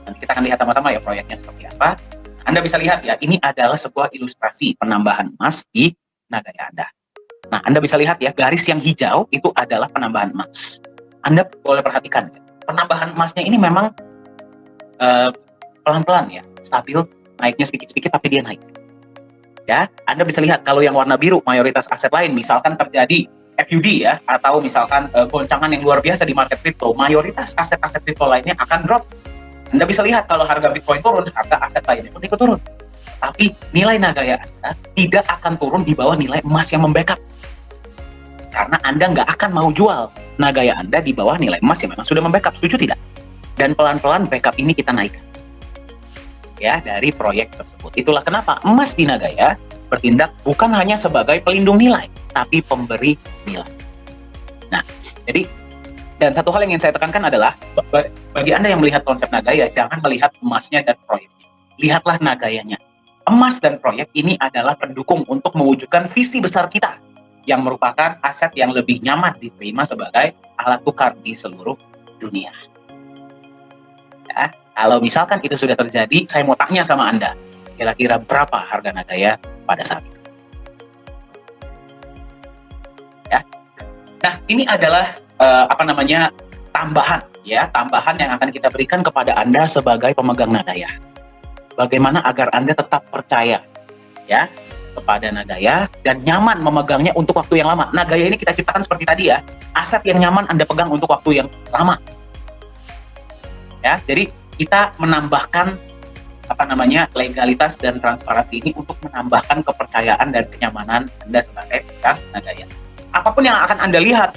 Nanti kita akan lihat sama-sama ya proyeknya seperti apa. Anda bisa lihat ya, ini adalah sebuah ilustrasi penambahan emas di Nagaya Anda. Nah, Anda bisa lihat ya, garis yang hijau itu adalah penambahan emas. Anda boleh perhatikan, penambahan emasnya ini memang pelan-pelan ya, stabil, naiknya sedikit-sedikit tapi dia naik. Ya, Anda bisa lihat kalau yang warna biru mayoritas aset lain, misalkan terjadi FUD ya, atau misalkan goncangan yang luar biasa di market crypto, mayoritas aset-aset crypto lainnya akan drop. Anda bisa lihat kalau harga Bitcoin turun, harga aset lainnya pun ikut turun. Tapi nilai Nagaya Anda tidak akan turun di bawah nilai emas yang membackup. Karena Anda nggak akan mau jual Nagaya Anda di bawah nilai emas yang memang sudah membackup, setuju tidak? Dan pelan-pelan backup ini kita naikkan. Ya, dari proyek tersebut. Itulah kenapa emas di Nagaya bertindak bukan hanya sebagai pelindung nilai, tapi pemberi nilai. Nah, jadi, dan satu hal yang ingin saya tekankan adalah, bagi Anda yang melihat konsep Nagaya, jangan melihat emasnya dan proyeknya. Lihatlah Nagayanya. Emas dan proyek ini adalah pendukung untuk mewujudkan visi besar kita, yang merupakan aset yang lebih nyaman diterima sebagai alat tukar di seluruh dunia. Ya, kalau misalkan itu sudah terjadi, saya mau tanya sama Anda, kira-kira berapa harga Nagaya pada saat itu? Ya. Nah, ini adalah tambahan ya, tambahan yang akan kita berikan kepada Anda sebagai pemegang Nagaya. Bagaimana agar Anda tetap percaya ya kepada Nagaya dan nyaman memegangnya untuk waktu yang lama. Nagaya ini kita ciptakan seperti tadi ya, aset yang nyaman Anda pegang untuk waktu yang lama. Ya, jadi kita menambahkan legalitas dan transparansi ini untuk menambahkan kepercayaan dan kenyamanan Anda sebagai pemegang Nagaya. Apapun yang akan Anda lihat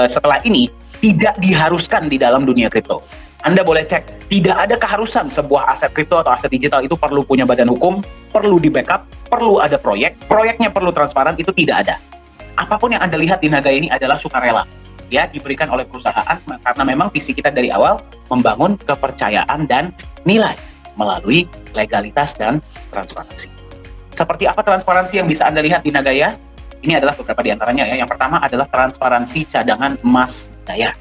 setelah ini tidak diharuskan di dalam dunia kripto. Anda boleh cek, tidak ada keharusan sebuah aset kripto atau aset digital itu perlu punya badan hukum, perlu di backup, perlu ada proyek, proyeknya perlu transparan, itu tidak ada. Apapun yang Anda lihat di Nagaya ini adalah sukarela, ya, diberikan oleh perusahaan karena memang visi kita dari awal membangun kepercayaan dan nilai melalui legalitas dan transparansi. Seperti apa transparansi yang bisa Anda lihat di Nagaya? Ini adalah beberapa di antaranya ya. Yang pertama adalah transparansi cadangan emas Nagaya.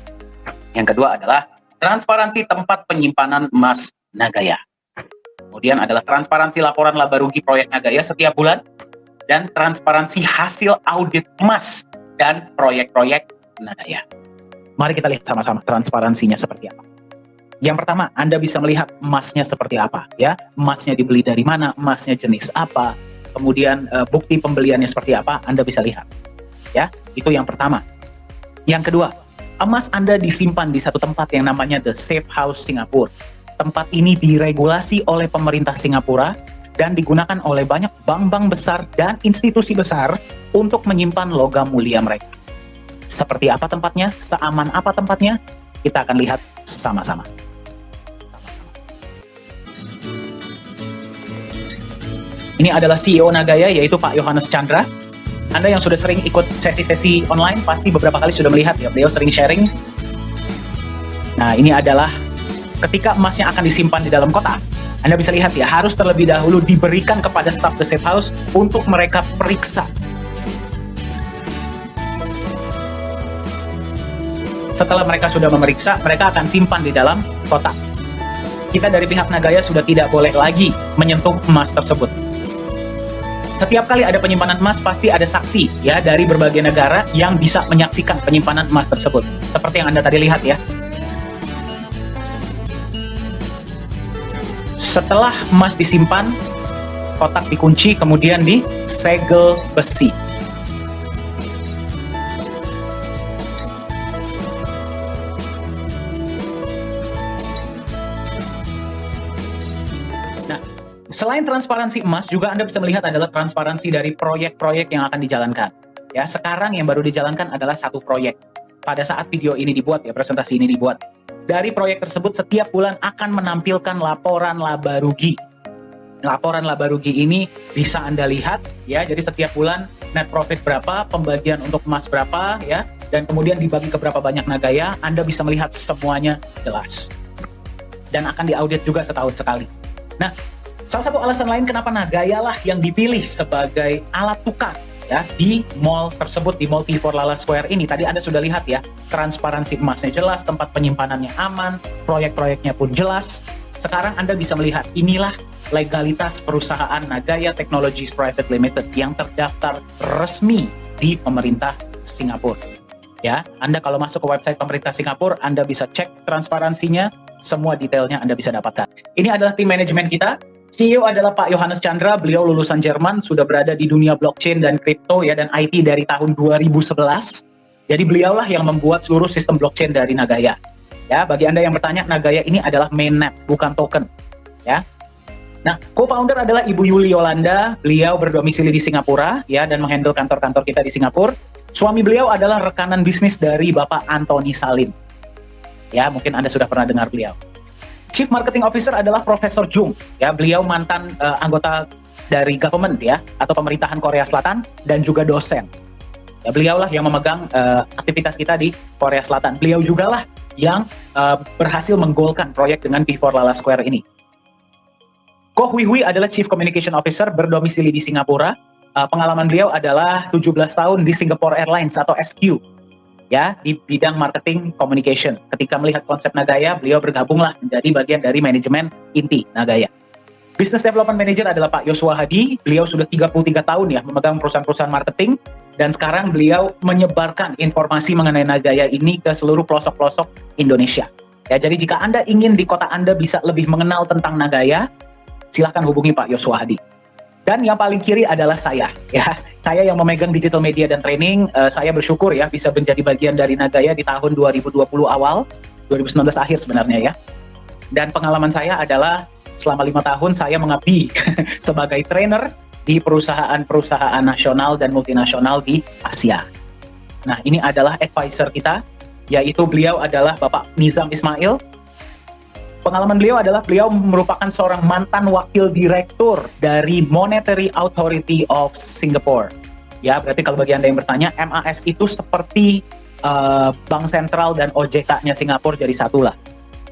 Yang kedua adalah transparansi tempat penyimpanan emas Nagaya. Kemudian adalah transparansi laporan laba rugi proyek Nagaya setiap bulan, dan transparansi hasil audit emas dan proyek-proyek Nagaya. Mari kita lihat sama-sama transparansinya seperti apa. Yang pertama, Anda bisa melihat emasnya seperti apa ya. Emasnya dibeli dari mana, emasnya jenis apa, kemudian bukti pembeliannya seperti apa, Anda bisa lihat. Ya, itu yang pertama. Yang kedua, emas Anda disimpan di satu tempat yang namanya The Safe House Singapura. Tempat ini diregulasi oleh pemerintah Singapura dan digunakan oleh banyak bank-bank besar dan institusi besar untuk menyimpan logam mulia mereka. Seperti apa tempatnya? Seaman apa tempatnya? Kita akan lihat sama-sama. Ini adalah CEO Nagaya, yaitu Pak Yohanes Chandra. Anda yang sudah sering ikut sesi-sesi online pasti beberapa kali sudah melihat ya, beliau sering sharing. Nah, ini adalah ketika emasnya akan disimpan di dalam kotak. Anda bisa lihat ya, harus terlebih dahulu diberikan kepada staf The Safe House untuk mereka periksa. Setelah mereka sudah memeriksa, mereka akan simpan di dalam kotak. Kita dari pihak Nagaya sudah tidak boleh lagi menyentuh emas tersebut. Setiap kali ada penyimpanan emas, pasti ada saksi ya dari berbagai negara yang bisa menyaksikan penyimpanan emas tersebut. Seperti yang Anda tadi lihat ya. Setelah emas disimpan, kotak dikunci, kemudian disegel besi. Nah, selain transparansi emas, juga Anda bisa melihat adalah transparansi dari proyek-proyek yang akan dijalankan. Ya, sekarang yang baru dijalankan adalah satu proyek. Pada saat video ini dibuat, ya presentasi ini dibuat. Dari proyek tersebut setiap bulan akan menampilkan laporan laba rugi. Laporan laba rugi ini bisa Anda lihat, ya. Jadi setiap bulan net profit berapa, pembagian untuk emas berapa, ya, dan kemudian dibagi ke berapa banyak Nagaya. Anda bisa melihat semuanya jelas. Dan akan diaudit juga setahun sekali. Nah, salah satu alasan lain kenapa Nagaya lah yang dipilih sebagai alat tukar ya di mall tersebut, di Mall P4 Lala Square ini. Tadi Anda sudah lihat ya, transparansi emasnya jelas, tempat penyimpanannya aman, proyek-proyeknya pun jelas. Sekarang Anda bisa melihat inilah legalitas perusahaan Nagaya Technologies Private Limited yang terdaftar resmi di pemerintah Singapura. Ya, Anda kalau masuk ke website pemerintah Singapura, Anda bisa cek transparansinya, semua detailnya Anda bisa dapatkan. Ini adalah tim manajemen kita. CEO adalah Pak Yohanes Chandra, beliau lulusan Jerman, sudah berada di dunia blockchain dan kripto ya dan IT dari tahun 2011. Jadi beliaulah yang membuat seluruh sistem blockchain dari Nagaya. Ya, bagi Anda yang bertanya, Nagaya ini adalah mainnet, bukan token. Ya. Nah, co-founder adalah Ibu Yuli Yolanda, beliau berdomisili di Singapura ya dan menghandle kantor-kantor kita di Singapura. Suami beliau adalah rekanan bisnis dari Bapak Anthony Salim. Ya, mungkin Anda sudah pernah dengar beliau. Chief Marketing Officer adalah Profesor Jung, ya beliau mantan anggota dari government ya atau pemerintahan Korea Selatan dan juga dosen. Ya, beliaulah yang memegang aktivitas kita di Korea Selatan. Beliau juga lah yang berhasil menggolkan proyek dengan P4 Lala Square ini. Ko Hui Hui adalah Chief Communication Officer berdomisili di Singapura. Pengalaman beliau adalah 17 tahun di Singapore Airlines atau SQ. Ya, di bidang marketing communication. Ketika melihat konsep Nagaya, beliau bergabunglah menjadi bagian dari manajemen inti Nagaya. Business Development Manager adalah Pak Yosua Hadi. Beliau sudah 33 tahun ya memegang perusahaan-perusahaan marketing dan sekarang beliau menyebarkan informasi mengenai Nagaya ini ke seluruh pelosok-pelosok Indonesia. Ya, jadi jika Anda ingin di kota Anda bisa lebih mengenal tentang Nagaya, silahkan hubungi Pak Yosua Hadi. Dan yang paling kiri adalah saya, ya. Saya yang memegang digital media dan training. Saya bersyukur ya bisa menjadi bagian dari Nagaya di tahun 2020 awal, 2019 akhir sebenarnya ya. Dan pengalaman saya adalah selama 5 tahun saya mengabdi sebagai trainer di perusahaan-perusahaan nasional dan multinasional di Asia. Nah, ini adalah advisor kita, yaitu beliau adalah Bapak Nizam Ismail. Pengalaman beliau adalah beliau merupakan seorang mantan wakil direktur dari Monetary Authority of Singapore. Ya, berarti kalau bagi Anda yang bertanya, MAS itu seperti Bank Sentral dan OJK-nya Singapura jadi satu lah.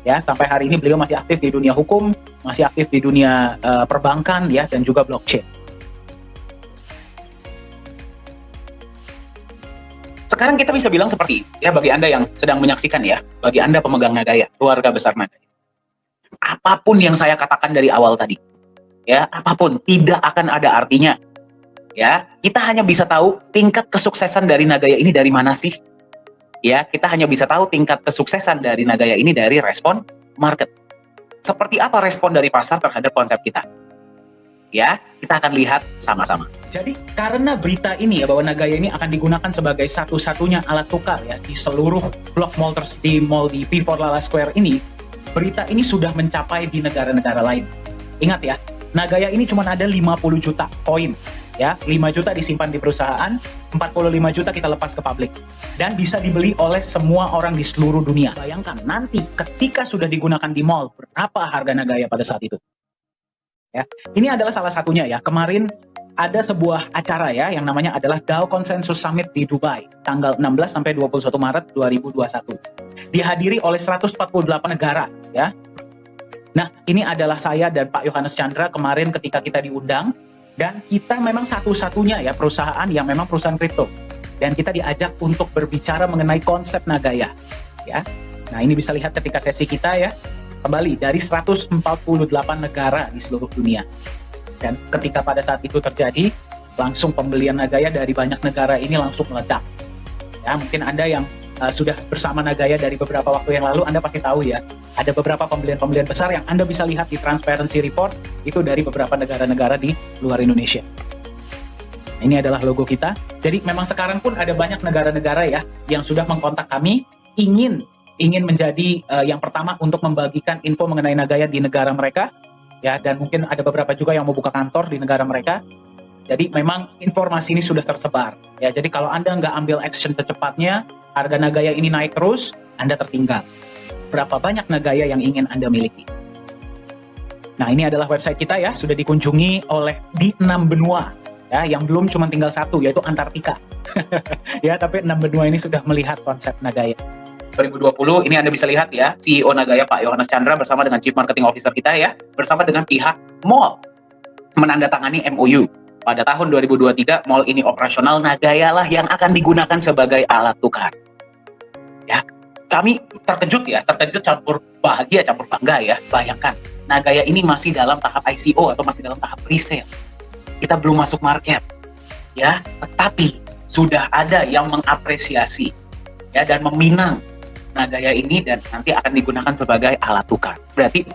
Ya, sampai hari ini beliau masih aktif di dunia hukum, masih aktif di dunia perbankan ya dan juga blockchain. Sekarang kita bisa bilang seperti ya bagi Anda yang sedang menyaksikan ya, bagi Anda pemegang Nagaya, keluarga besar Nagaya. Apapun yang saya katakan dari awal tadi, ya, apapun tidak akan ada artinya. Ya, kita hanya bisa tahu tingkat kesuksesan dari Nagaya ini dari mana sih? Ya, kita hanya bisa tahu tingkat kesuksesan dari Nagaya ini dari respon market. Seperti apa respon dari pasar terhadap konsep kita? Ya, kita akan lihat sama-sama. Jadi, karena berita ini ya bahwa Nagaya ini akan digunakan sebagai satu-satunya alat tukar ya di seluruh blok mall di P4 Lala Square ini, berita ini sudah mencapai di negara-negara lain. Ingat ya, Nagaya ini cuma ada 50 juta koin, ya, 5 juta disimpan di perusahaan, 45 juta kita lepas ke publik, dan bisa dibeli oleh semua orang di seluruh dunia. Bayangkan nanti ketika sudah digunakan di mall, berapa harga Nagaya pada saat itu? Ya, ini adalah salah satunya ya. Kemarin ada sebuah acara ya yang namanya adalah Dow Consensus Summit di Dubai, tanggal 16 sampai 21 Maret 2021. Dihadiri oleh 148 negara ya. Nah, ini adalah saya dan Pak Yohanes Chandra kemarin ketika kita diundang, dan kita memang satu-satunya ya perusahaan yang memang perusahaan kripto. Dan kita diajak untuk berbicara mengenai konsep Nagaya ya. Nah, ini bisa lihat ketika sesi kita ya. Kembali dari 148 negara di seluruh dunia. Dan ketika pada saat itu terjadi, langsung pembelian Nagaya dari banyak negara ini langsung meledak. Ya, mungkin Anda yang sudah bersama Nagaya dari beberapa waktu yang lalu, Anda pasti tahu ya, ada beberapa pembelian-pembelian besar yang Anda bisa lihat di Transparency Report, itu dari beberapa negara-negara di luar Indonesia. Ini adalah logo kita. Jadi memang sekarang pun ada banyak negara-negara ya yang sudah mengkontak kami, ingin menjadi yang pertama untuk membagikan info mengenai Nagaya di negara mereka, ya, dan mungkin ada beberapa juga yang mau buka kantor di negara mereka. Jadi memang informasi ini sudah tersebar, ya. Jadi kalau Anda nggak ambil action secepatnya, harga Nagaya ini naik terus, Anda tertinggal. Berapa banyak Nagaya yang ingin Anda miliki? Nah, ini adalah website kita ya, sudah dikunjungi oleh di 6 benua, ya, yang belum cuma tinggal satu, yaitu Antartika. Ya, tapi 6 benua ini sudah melihat konsep Nagaya. 2020 ini Anda bisa lihat ya, CEO Nagaya Pak Yohanes Chandra bersama dengan Chief Marketing Officer kita ya, bersama dengan pihak mall menandatangani MOU. Pada tahun 2023 mall ini operasional, Nagaya lah yang akan digunakan sebagai alat tukar. Ya, kami terkejut campur bahagia, campur bangga ya. Bayangkan, Nagaya ini masih dalam tahap ICO atau masih dalam tahap pre-sale. Kita belum masuk market. Ya, tetapi sudah ada yang mengapresiasi ya dan meminang Nagaya ini dan nanti akan digunakan sebagai alat tukar. Berarti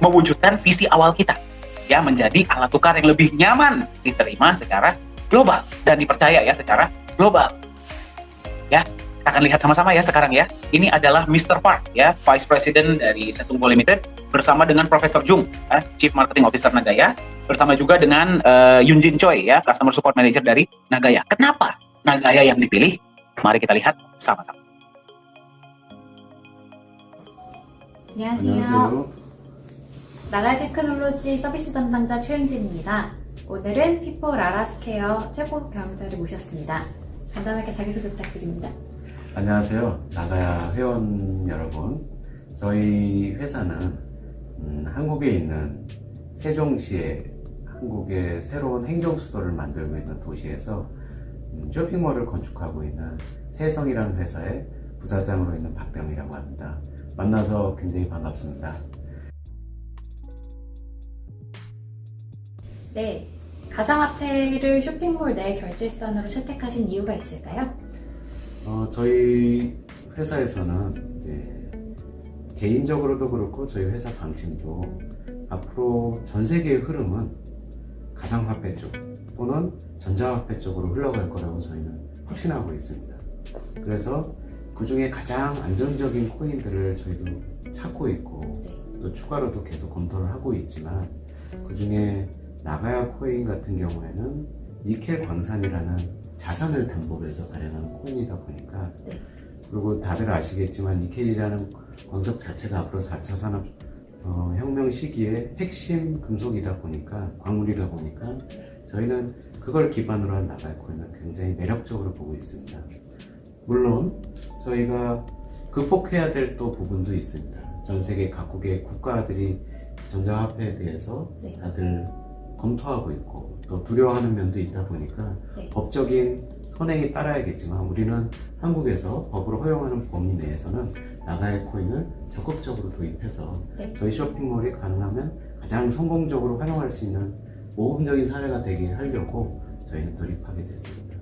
mewujudkan visi awal kita ya, menjadi alat tukar yang lebih nyaman diterima secara global dan dipercaya ya secara global. Ya, kita akan lihat sama-sama ya sekarang ya. Ini adalah Mr. Park ya, Vice President dari Sesungguh Limited bersama dengan Profesor Jung, Chief Marketing Officer Nagaya, bersama juga dengan Yunjin Choi ya, Customer Support Manager dari Nagaya. Kenapa Nagaya yang dipilih? Mari kita lihat sama-sama. 안녕하세요. 나가야 테크놀로지 서비스 담당자 최은진입니다. 오늘은 피포 라라스케어 최고 경영자를 모셨습니다. 간단하게 자기소개 부탁드립니다. 안녕하세요. 나가야 회원 여러분. 저희 회사는 한국에 있는 세종시에 한국의 새로운 행정수도를 만들고 있는 도시에서 쇼핑몰을 건축하고 있는 세성이라는 회사의 부사장으로 있는 박대웅이라고 합니다. 만나서 굉장히 반갑습니다. 네, 가상화폐를 쇼핑몰 내 결제수단으로 채택하신 이유가 있을까요? 저희 회사에서는 이제 개인적으로도 그렇고 저희 회사 방침도 앞으로 전 세계의 흐름은 가상화폐 쪽 또는 전자화폐 쪽으로 흘러갈 거라고 저희는 확신하고 있습니다. 그래서 그 중에 가장 안정적인 코인들을 저희도 찾고 있고 또 추가로도 계속 검토를 하고 있지만 그 중에 나가야 코인 같은 경우에는 니켈 광산이라는 자산을 담보로 해서 발행한 코인이다 보니까 그리고 다들 아시겠지만 니켈이라는 광석 자체가 앞으로 4차 산업 혁명 시기에 핵심 금속이다 보니까 광물이다 보니까 저희는 그걸 기반으로 한 나가야 코인을 굉장히 매력적으로 보고 있습니다. 물론 저희가 극복해야 될 또 부분도 있습니다. 전 세계 각국의 국가들이 전자화폐에 대해서 다들 검토하고 있고 또 두려워하는 면도 있다 보니까 법적인 선행이 따라야겠지만 우리는 한국에서 법으로 허용하는 범위 내에서는 나가야 코인을 적극적으로 도입해서 저희 쇼핑몰이 가능하면 가장 성공적으로 활용할 수 있는 모범적인 사례가 되게 하려고 저희는 돌입하게 됐습니다.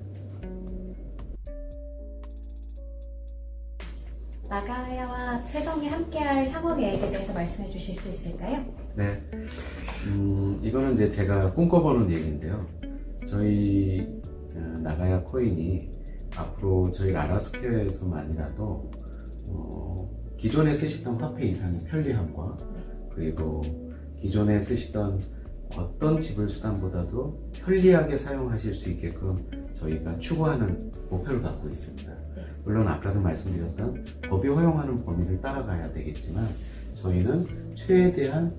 나가야와 세성이 함께할 향후 계획에 대해서 말씀해 주실 수 있을까요? 네, 이거는 이제 제가 꿈꿔보는 얘기인데요. 저희 나가야 코인이 앞으로 저희 라라스퀘어에서만이라도 기존에 쓰시던 화폐 이상의 편리함과 그리고 기존에 쓰시던 어떤 지불 수단보다도 편리하게 사용하실 수 있게끔 저희가 추구하는 목표를 갖고 있습니다. 물론 아까도 말씀드렸던 법이 허용하는 범위를 따라가야 되겠지만 저희는 최대한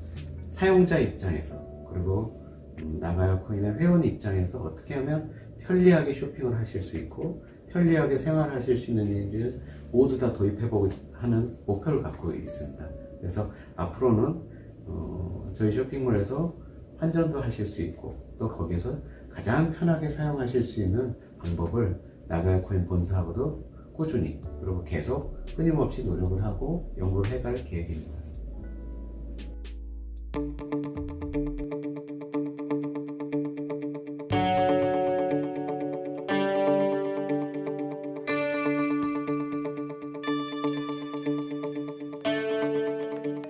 사용자 입장에서 그리고 나가야 코인의 회원 입장에서 어떻게 하면 편리하게 쇼핑을 하실 수 있고 편리하게 생활하실 수 있는 일을 모두 다 도입해보고 하는 목표를 갖고 있습니다. 그래서 앞으로는 저희 쇼핑몰에서 환전도 하실 수 있고 또 거기에서 가장 편하게 사용하실 수 있는 방법을 나가야 코인 본사하고도 꾸준히 그리고 계속 끊임없이 노력을 하고 연구를 해갈 계획입니다.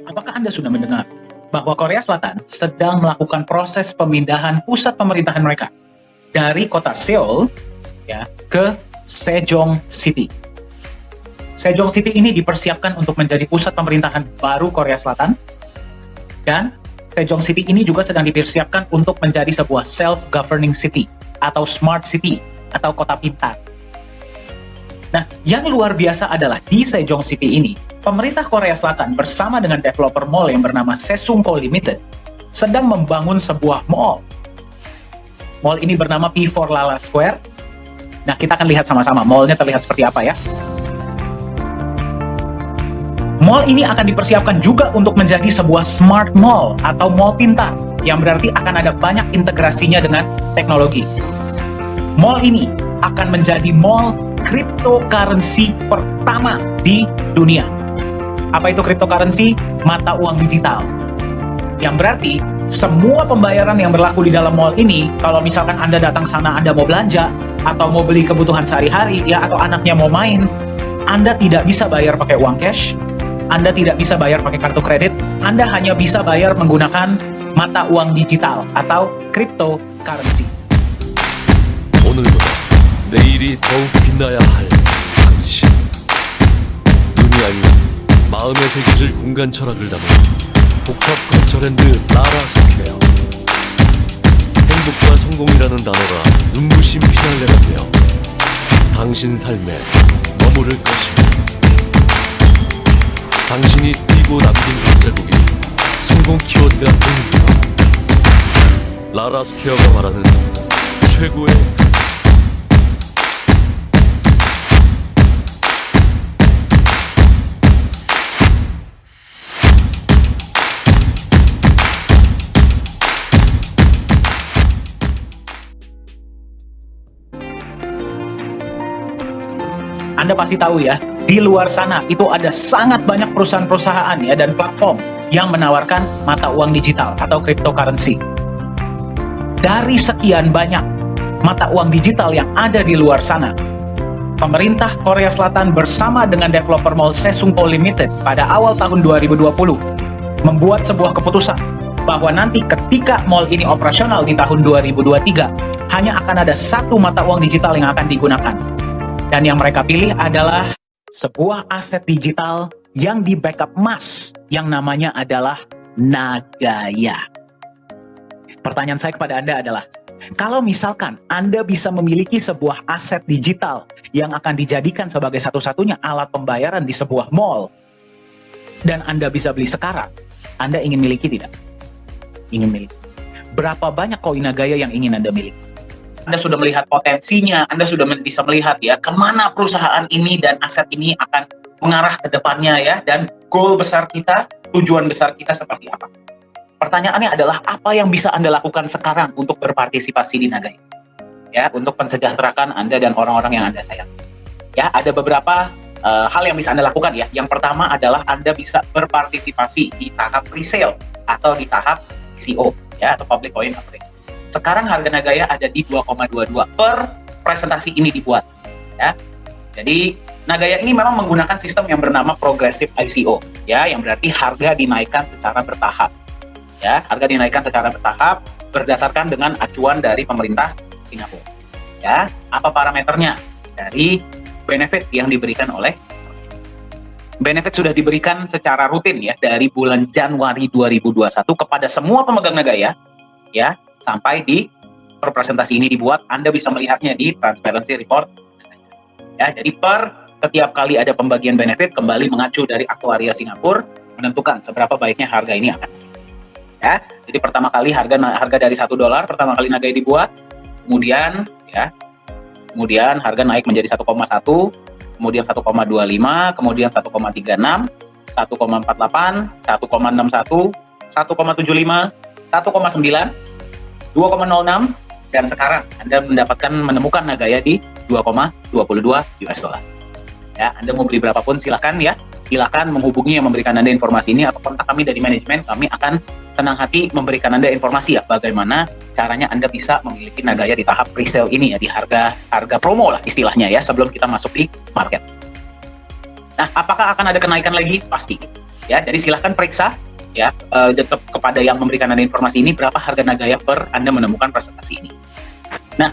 Apakah Anda sudah mendengar bahwa Korea Selatan sedang melakukan proses pemindahan pusat pemerintahan mereka dari kota Seoul ya ke Sejong City. Sejong City ini dipersiapkan untuk menjadi pusat pemerintahan baru Korea Selatan dan Sejong City ini juga sedang dipersiapkan untuk menjadi sebuah self-governing city atau smart city atau kota pintar. Nah, yang luar biasa adalah di Sejong City ini, pemerintah Korea Selatan bersama dengan developer mall yang bernama Sesungko Limited sedang membangun sebuah mall. Mall ini bernama P4 Lala Square. Nah, kita akan lihat sama-sama mallnya terlihat seperti apa ya. Mall ini akan dipersiapkan juga untuk menjadi sebuah smart mall atau mall pintar, yang berarti akan ada banyak integrasinya dengan teknologi. Mall ini akan menjadi mall cryptocurrency pertama di dunia. Apa itu cryptocurrency? Mata uang digital. Yang berarti semua pembayaran yang berlaku di dalam mall ini, kalau misalkan Anda datang sana, Anda mau belanja atau mau beli kebutuhan sehari-hari ya, atau anaknya mau main, Anda tidak bisa bayar pakai uang cash, Anda tidak bisa bayar pakai kartu kredit, Anda hanya bisa bayar menggunakan mata uang digital atau cryptocurrency. 오늘보다 내일이 더욱 빛나야 할 당신. 눈이 아닌 마음의 새겨질 공간 철학을 담은 복합 거처랜드 라라 스퀘어. 행복과 성공이라는 단어가 눈부신 피날레가 되어 당신 삶에 머무를 것입니다. 당신이 뛰고 남긴 발자국이 성공 키워드가 됩니다. 라라 스퀘어가 말하는 최고의 Anda pasti tahu ya, di luar sana itu ada sangat banyak perusahaan-perusahaan ya dan platform yang menawarkan mata uang digital atau cryptocurrency. Dari sekian banyak mata uang digital yang ada di luar sana, pemerintah Korea Selatan bersama dengan developer mall Sesungko Limited pada awal tahun 2020 membuat sebuah keputusan bahwa nanti ketika mall ini operasional di tahun 2023 hanya akan ada satu mata uang digital yang akan digunakan. Dan yang mereka pilih adalah sebuah aset digital yang di backup emas yang namanya adalah Nagaya. Pertanyaan saya kepada Anda adalah, kalau misalkan Anda bisa memiliki sebuah aset digital yang akan dijadikan sebagai satu-satunya alat pembayaran di sebuah mall, dan Anda bisa beli sekarang, Anda ingin miliki tidak? Ingin miliki. Berapa banyak koin Nagaya yang ingin Anda miliki? Anda sudah melihat potensinya, Anda sudah bisa melihat ya kemana perusahaan ini dan aset ini akan mengarah ke depannya ya, dan goal besar kita, tujuan besar kita seperti apa. Pertanyaannya adalah apa yang bisa Anda lakukan sekarang untuk berpartisipasi di Nagaya? Ya, untuk mensejahterakan Anda dan orang-orang yang Anda sayang. Ya, ada beberapa hal yang bisa Anda lakukan ya. Yang pertama adalah Anda bisa berpartisipasi di tahap pre-sale atau di tahap ICO ya, atau public coin offering. Sekarang harga Nagaya ada di 2,22 per presentasi ini dibuat ya. Jadi Nagaya ini memang menggunakan sistem yang bernama progressive ICO ya, yang berarti harga dinaikkan secara bertahap. Ya, harga dinaikkan secara bertahap berdasarkan dengan acuan dari pemerintah Singapura. Ya, apa parameternya? Dari benefit yang diberikan oleh benefit sudah diberikan secara rutin ya dari bulan Januari 2021 kepada semua pemegang Nagaya ya sampai di presentasi ini dibuat. Anda bisa melihatnya di transparency report. Ya, jadi per setiap kali ada pembagian benefit kembali mengacu dari aktuaria Singapura menentukan seberapa baiknya harga ini akan. Ya, jadi pertama kali harga dari $1 pertama kali Nagaya dibuat, kemudian harga naik menjadi 1,1, kemudian 1,25, kemudian 1,36, 1,48, 1,61, 1,75, 1,9, 2,06, dan sekarang Anda menemukan Nagaya di 2,22 US dollar. Ya, Anda mau beli berapapun silahkan ya, silahkan menghubungi yang memberikan Anda informasi ini atau kontak kami dari manajemen. Kami akan senang hati memberikan Anda informasi ya bagaimana caranya Anda bisa memiliki Nagaya di tahap pre-sale ini ya, di harga promo lah istilahnya ya, sebelum kita masuk di market. Nah, apakah akan ada kenaikan lagi? Pasti. Ya, jadi silahkan periksa ya kepada yang memberikan Anda informasi ini berapa harga Nagaya per Anda menemukan presentasi ini. Nah,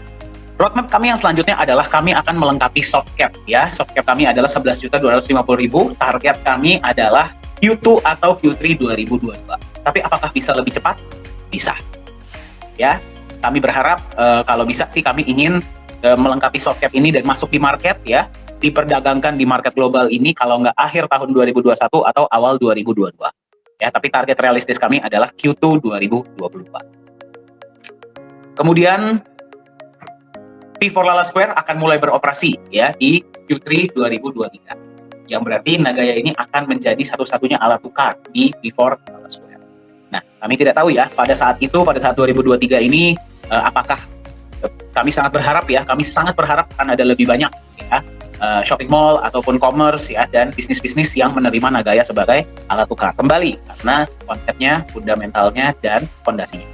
roadmap kami yang selanjutnya adalah kami akan melengkapi soft cap ya. Soft cap kami adalah 11.250.000. Target kami adalah Q2 atau Q3 2022. Tapi apakah bisa lebih cepat? Bisa. Ya, kami berharap kalau bisa sih kami ingin melengkapi soft cap ini dan masuk di market ya, diperdagangkan di market global ini kalau nggak akhir tahun 2021 atau awal 2022. Ya, tapi target realistis kami adalah Q2 2022. Kemudian P4 Lala Square akan mulai beroperasi ya di Q3 2023. Yang berarti Nagaya ini akan menjadi satu-satunya alat tukar di P4 Lala Square. Nah, kami tidak tahu ya pada saat 2023 ini apakah kami sangat berharap akan ada lebih banyak ya shopping mall ataupun commerce ya dan bisnis-bisnis yang menerima Nagaya sebagai alat tukar kembali karena konsepnya, fundamentalnya dan fondasinya.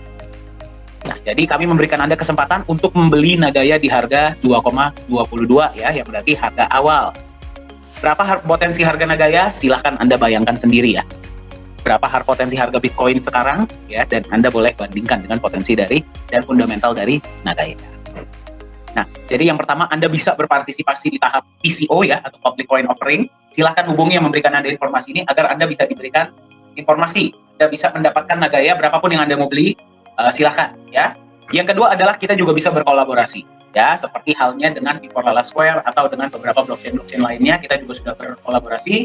Nah, jadi kami memberikan Anda kesempatan untuk membeli Nagaya di harga 2,22 ya, yang berarti harga awal. Berapa potensi harga Nagaya? Silahkan Anda bayangkan sendiri ya. Berapa potensi harga Bitcoin sekarang ya, dan Anda boleh bandingkan dengan potensi dari dan fundamental dari Nagaya. Nah, jadi yang pertama Anda bisa berpartisipasi di tahap PCO ya, atau Public Coin Offering. Silahkan hubungi yang memberikan Anda informasi ini agar Anda bisa diberikan informasi. Anda bisa mendapatkan Nagaya berapapun yang Anda mau beli, silahkan ya. Yang kedua adalah kita juga bisa berkolaborasi ya, seperti halnya dengan P4 Lala Square atau dengan beberapa blockchain lainnya, kita juga sudah berkolaborasi.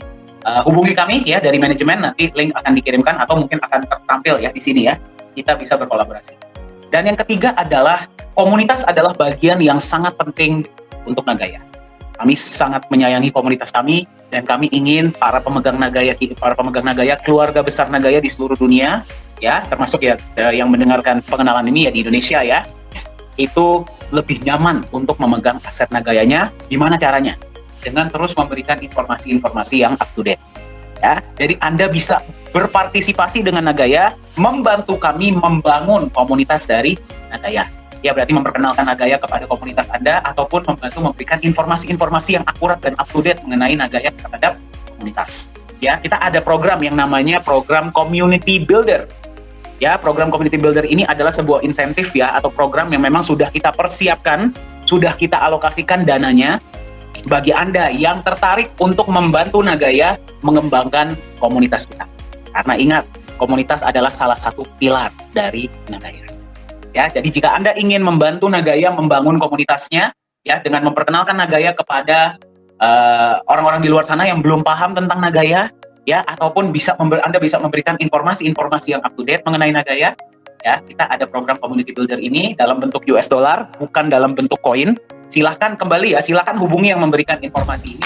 Hubungi kami ya dari manajemen, nanti link akan dikirimkan atau mungkin akan tertampil ya di sini ya. Kita bisa berkolaborasi. Dan yang ketiga adalah komunitas adalah bagian yang sangat penting untuk Nagaya. Kami sangat menyayangi komunitas kami dan kami ingin para pemegang Nagaya, keluarga besar Nagaya di seluruh dunia ya, termasuk ya yang mendengarkan pengenalan ini ya di Indonesia ya, itu lebih nyaman untuk memegang aset Nagayanya. Gimana caranya? Dengan terus memberikan informasi-informasi yang up to date. Ya, jadi Anda bisa berpartisipasi dengan Nagaya, membantu kami membangun komunitas dari Nagaya. Ya, berarti memperkenalkan Nagaya kepada komunitas Anda ataupun membantu memberikan informasi-informasi yang akurat dan up to date mengenai Nagaya terhadap komunitas. Ya, kita ada program yang namanya program Community Builder. Ya, program Community Builder ini adalah sebuah insentif ya, atau program yang memang sudah kita persiapkan, sudah kita alokasikan dananya bagi Anda yang tertarik untuk membantu Nagaya mengembangkan komunitas kita. Karena ingat, komunitas adalah salah satu pilar dari Nagaya. Ya, jadi jika Anda ingin membantu Nagaya membangun komunitasnya, ya dengan memperkenalkan Nagaya kepada orang-orang di luar sana yang belum paham tentang Nagaya, ya ataupun Anda bisa memberikan informasi-informasi yang up to date mengenai Nagaya. Ya, kita ada program Community Builder ini dalam bentuk US dollar, bukan dalam bentuk koin. Silahkan kembali ya, silahkan hubungi yang memberikan informasi ini.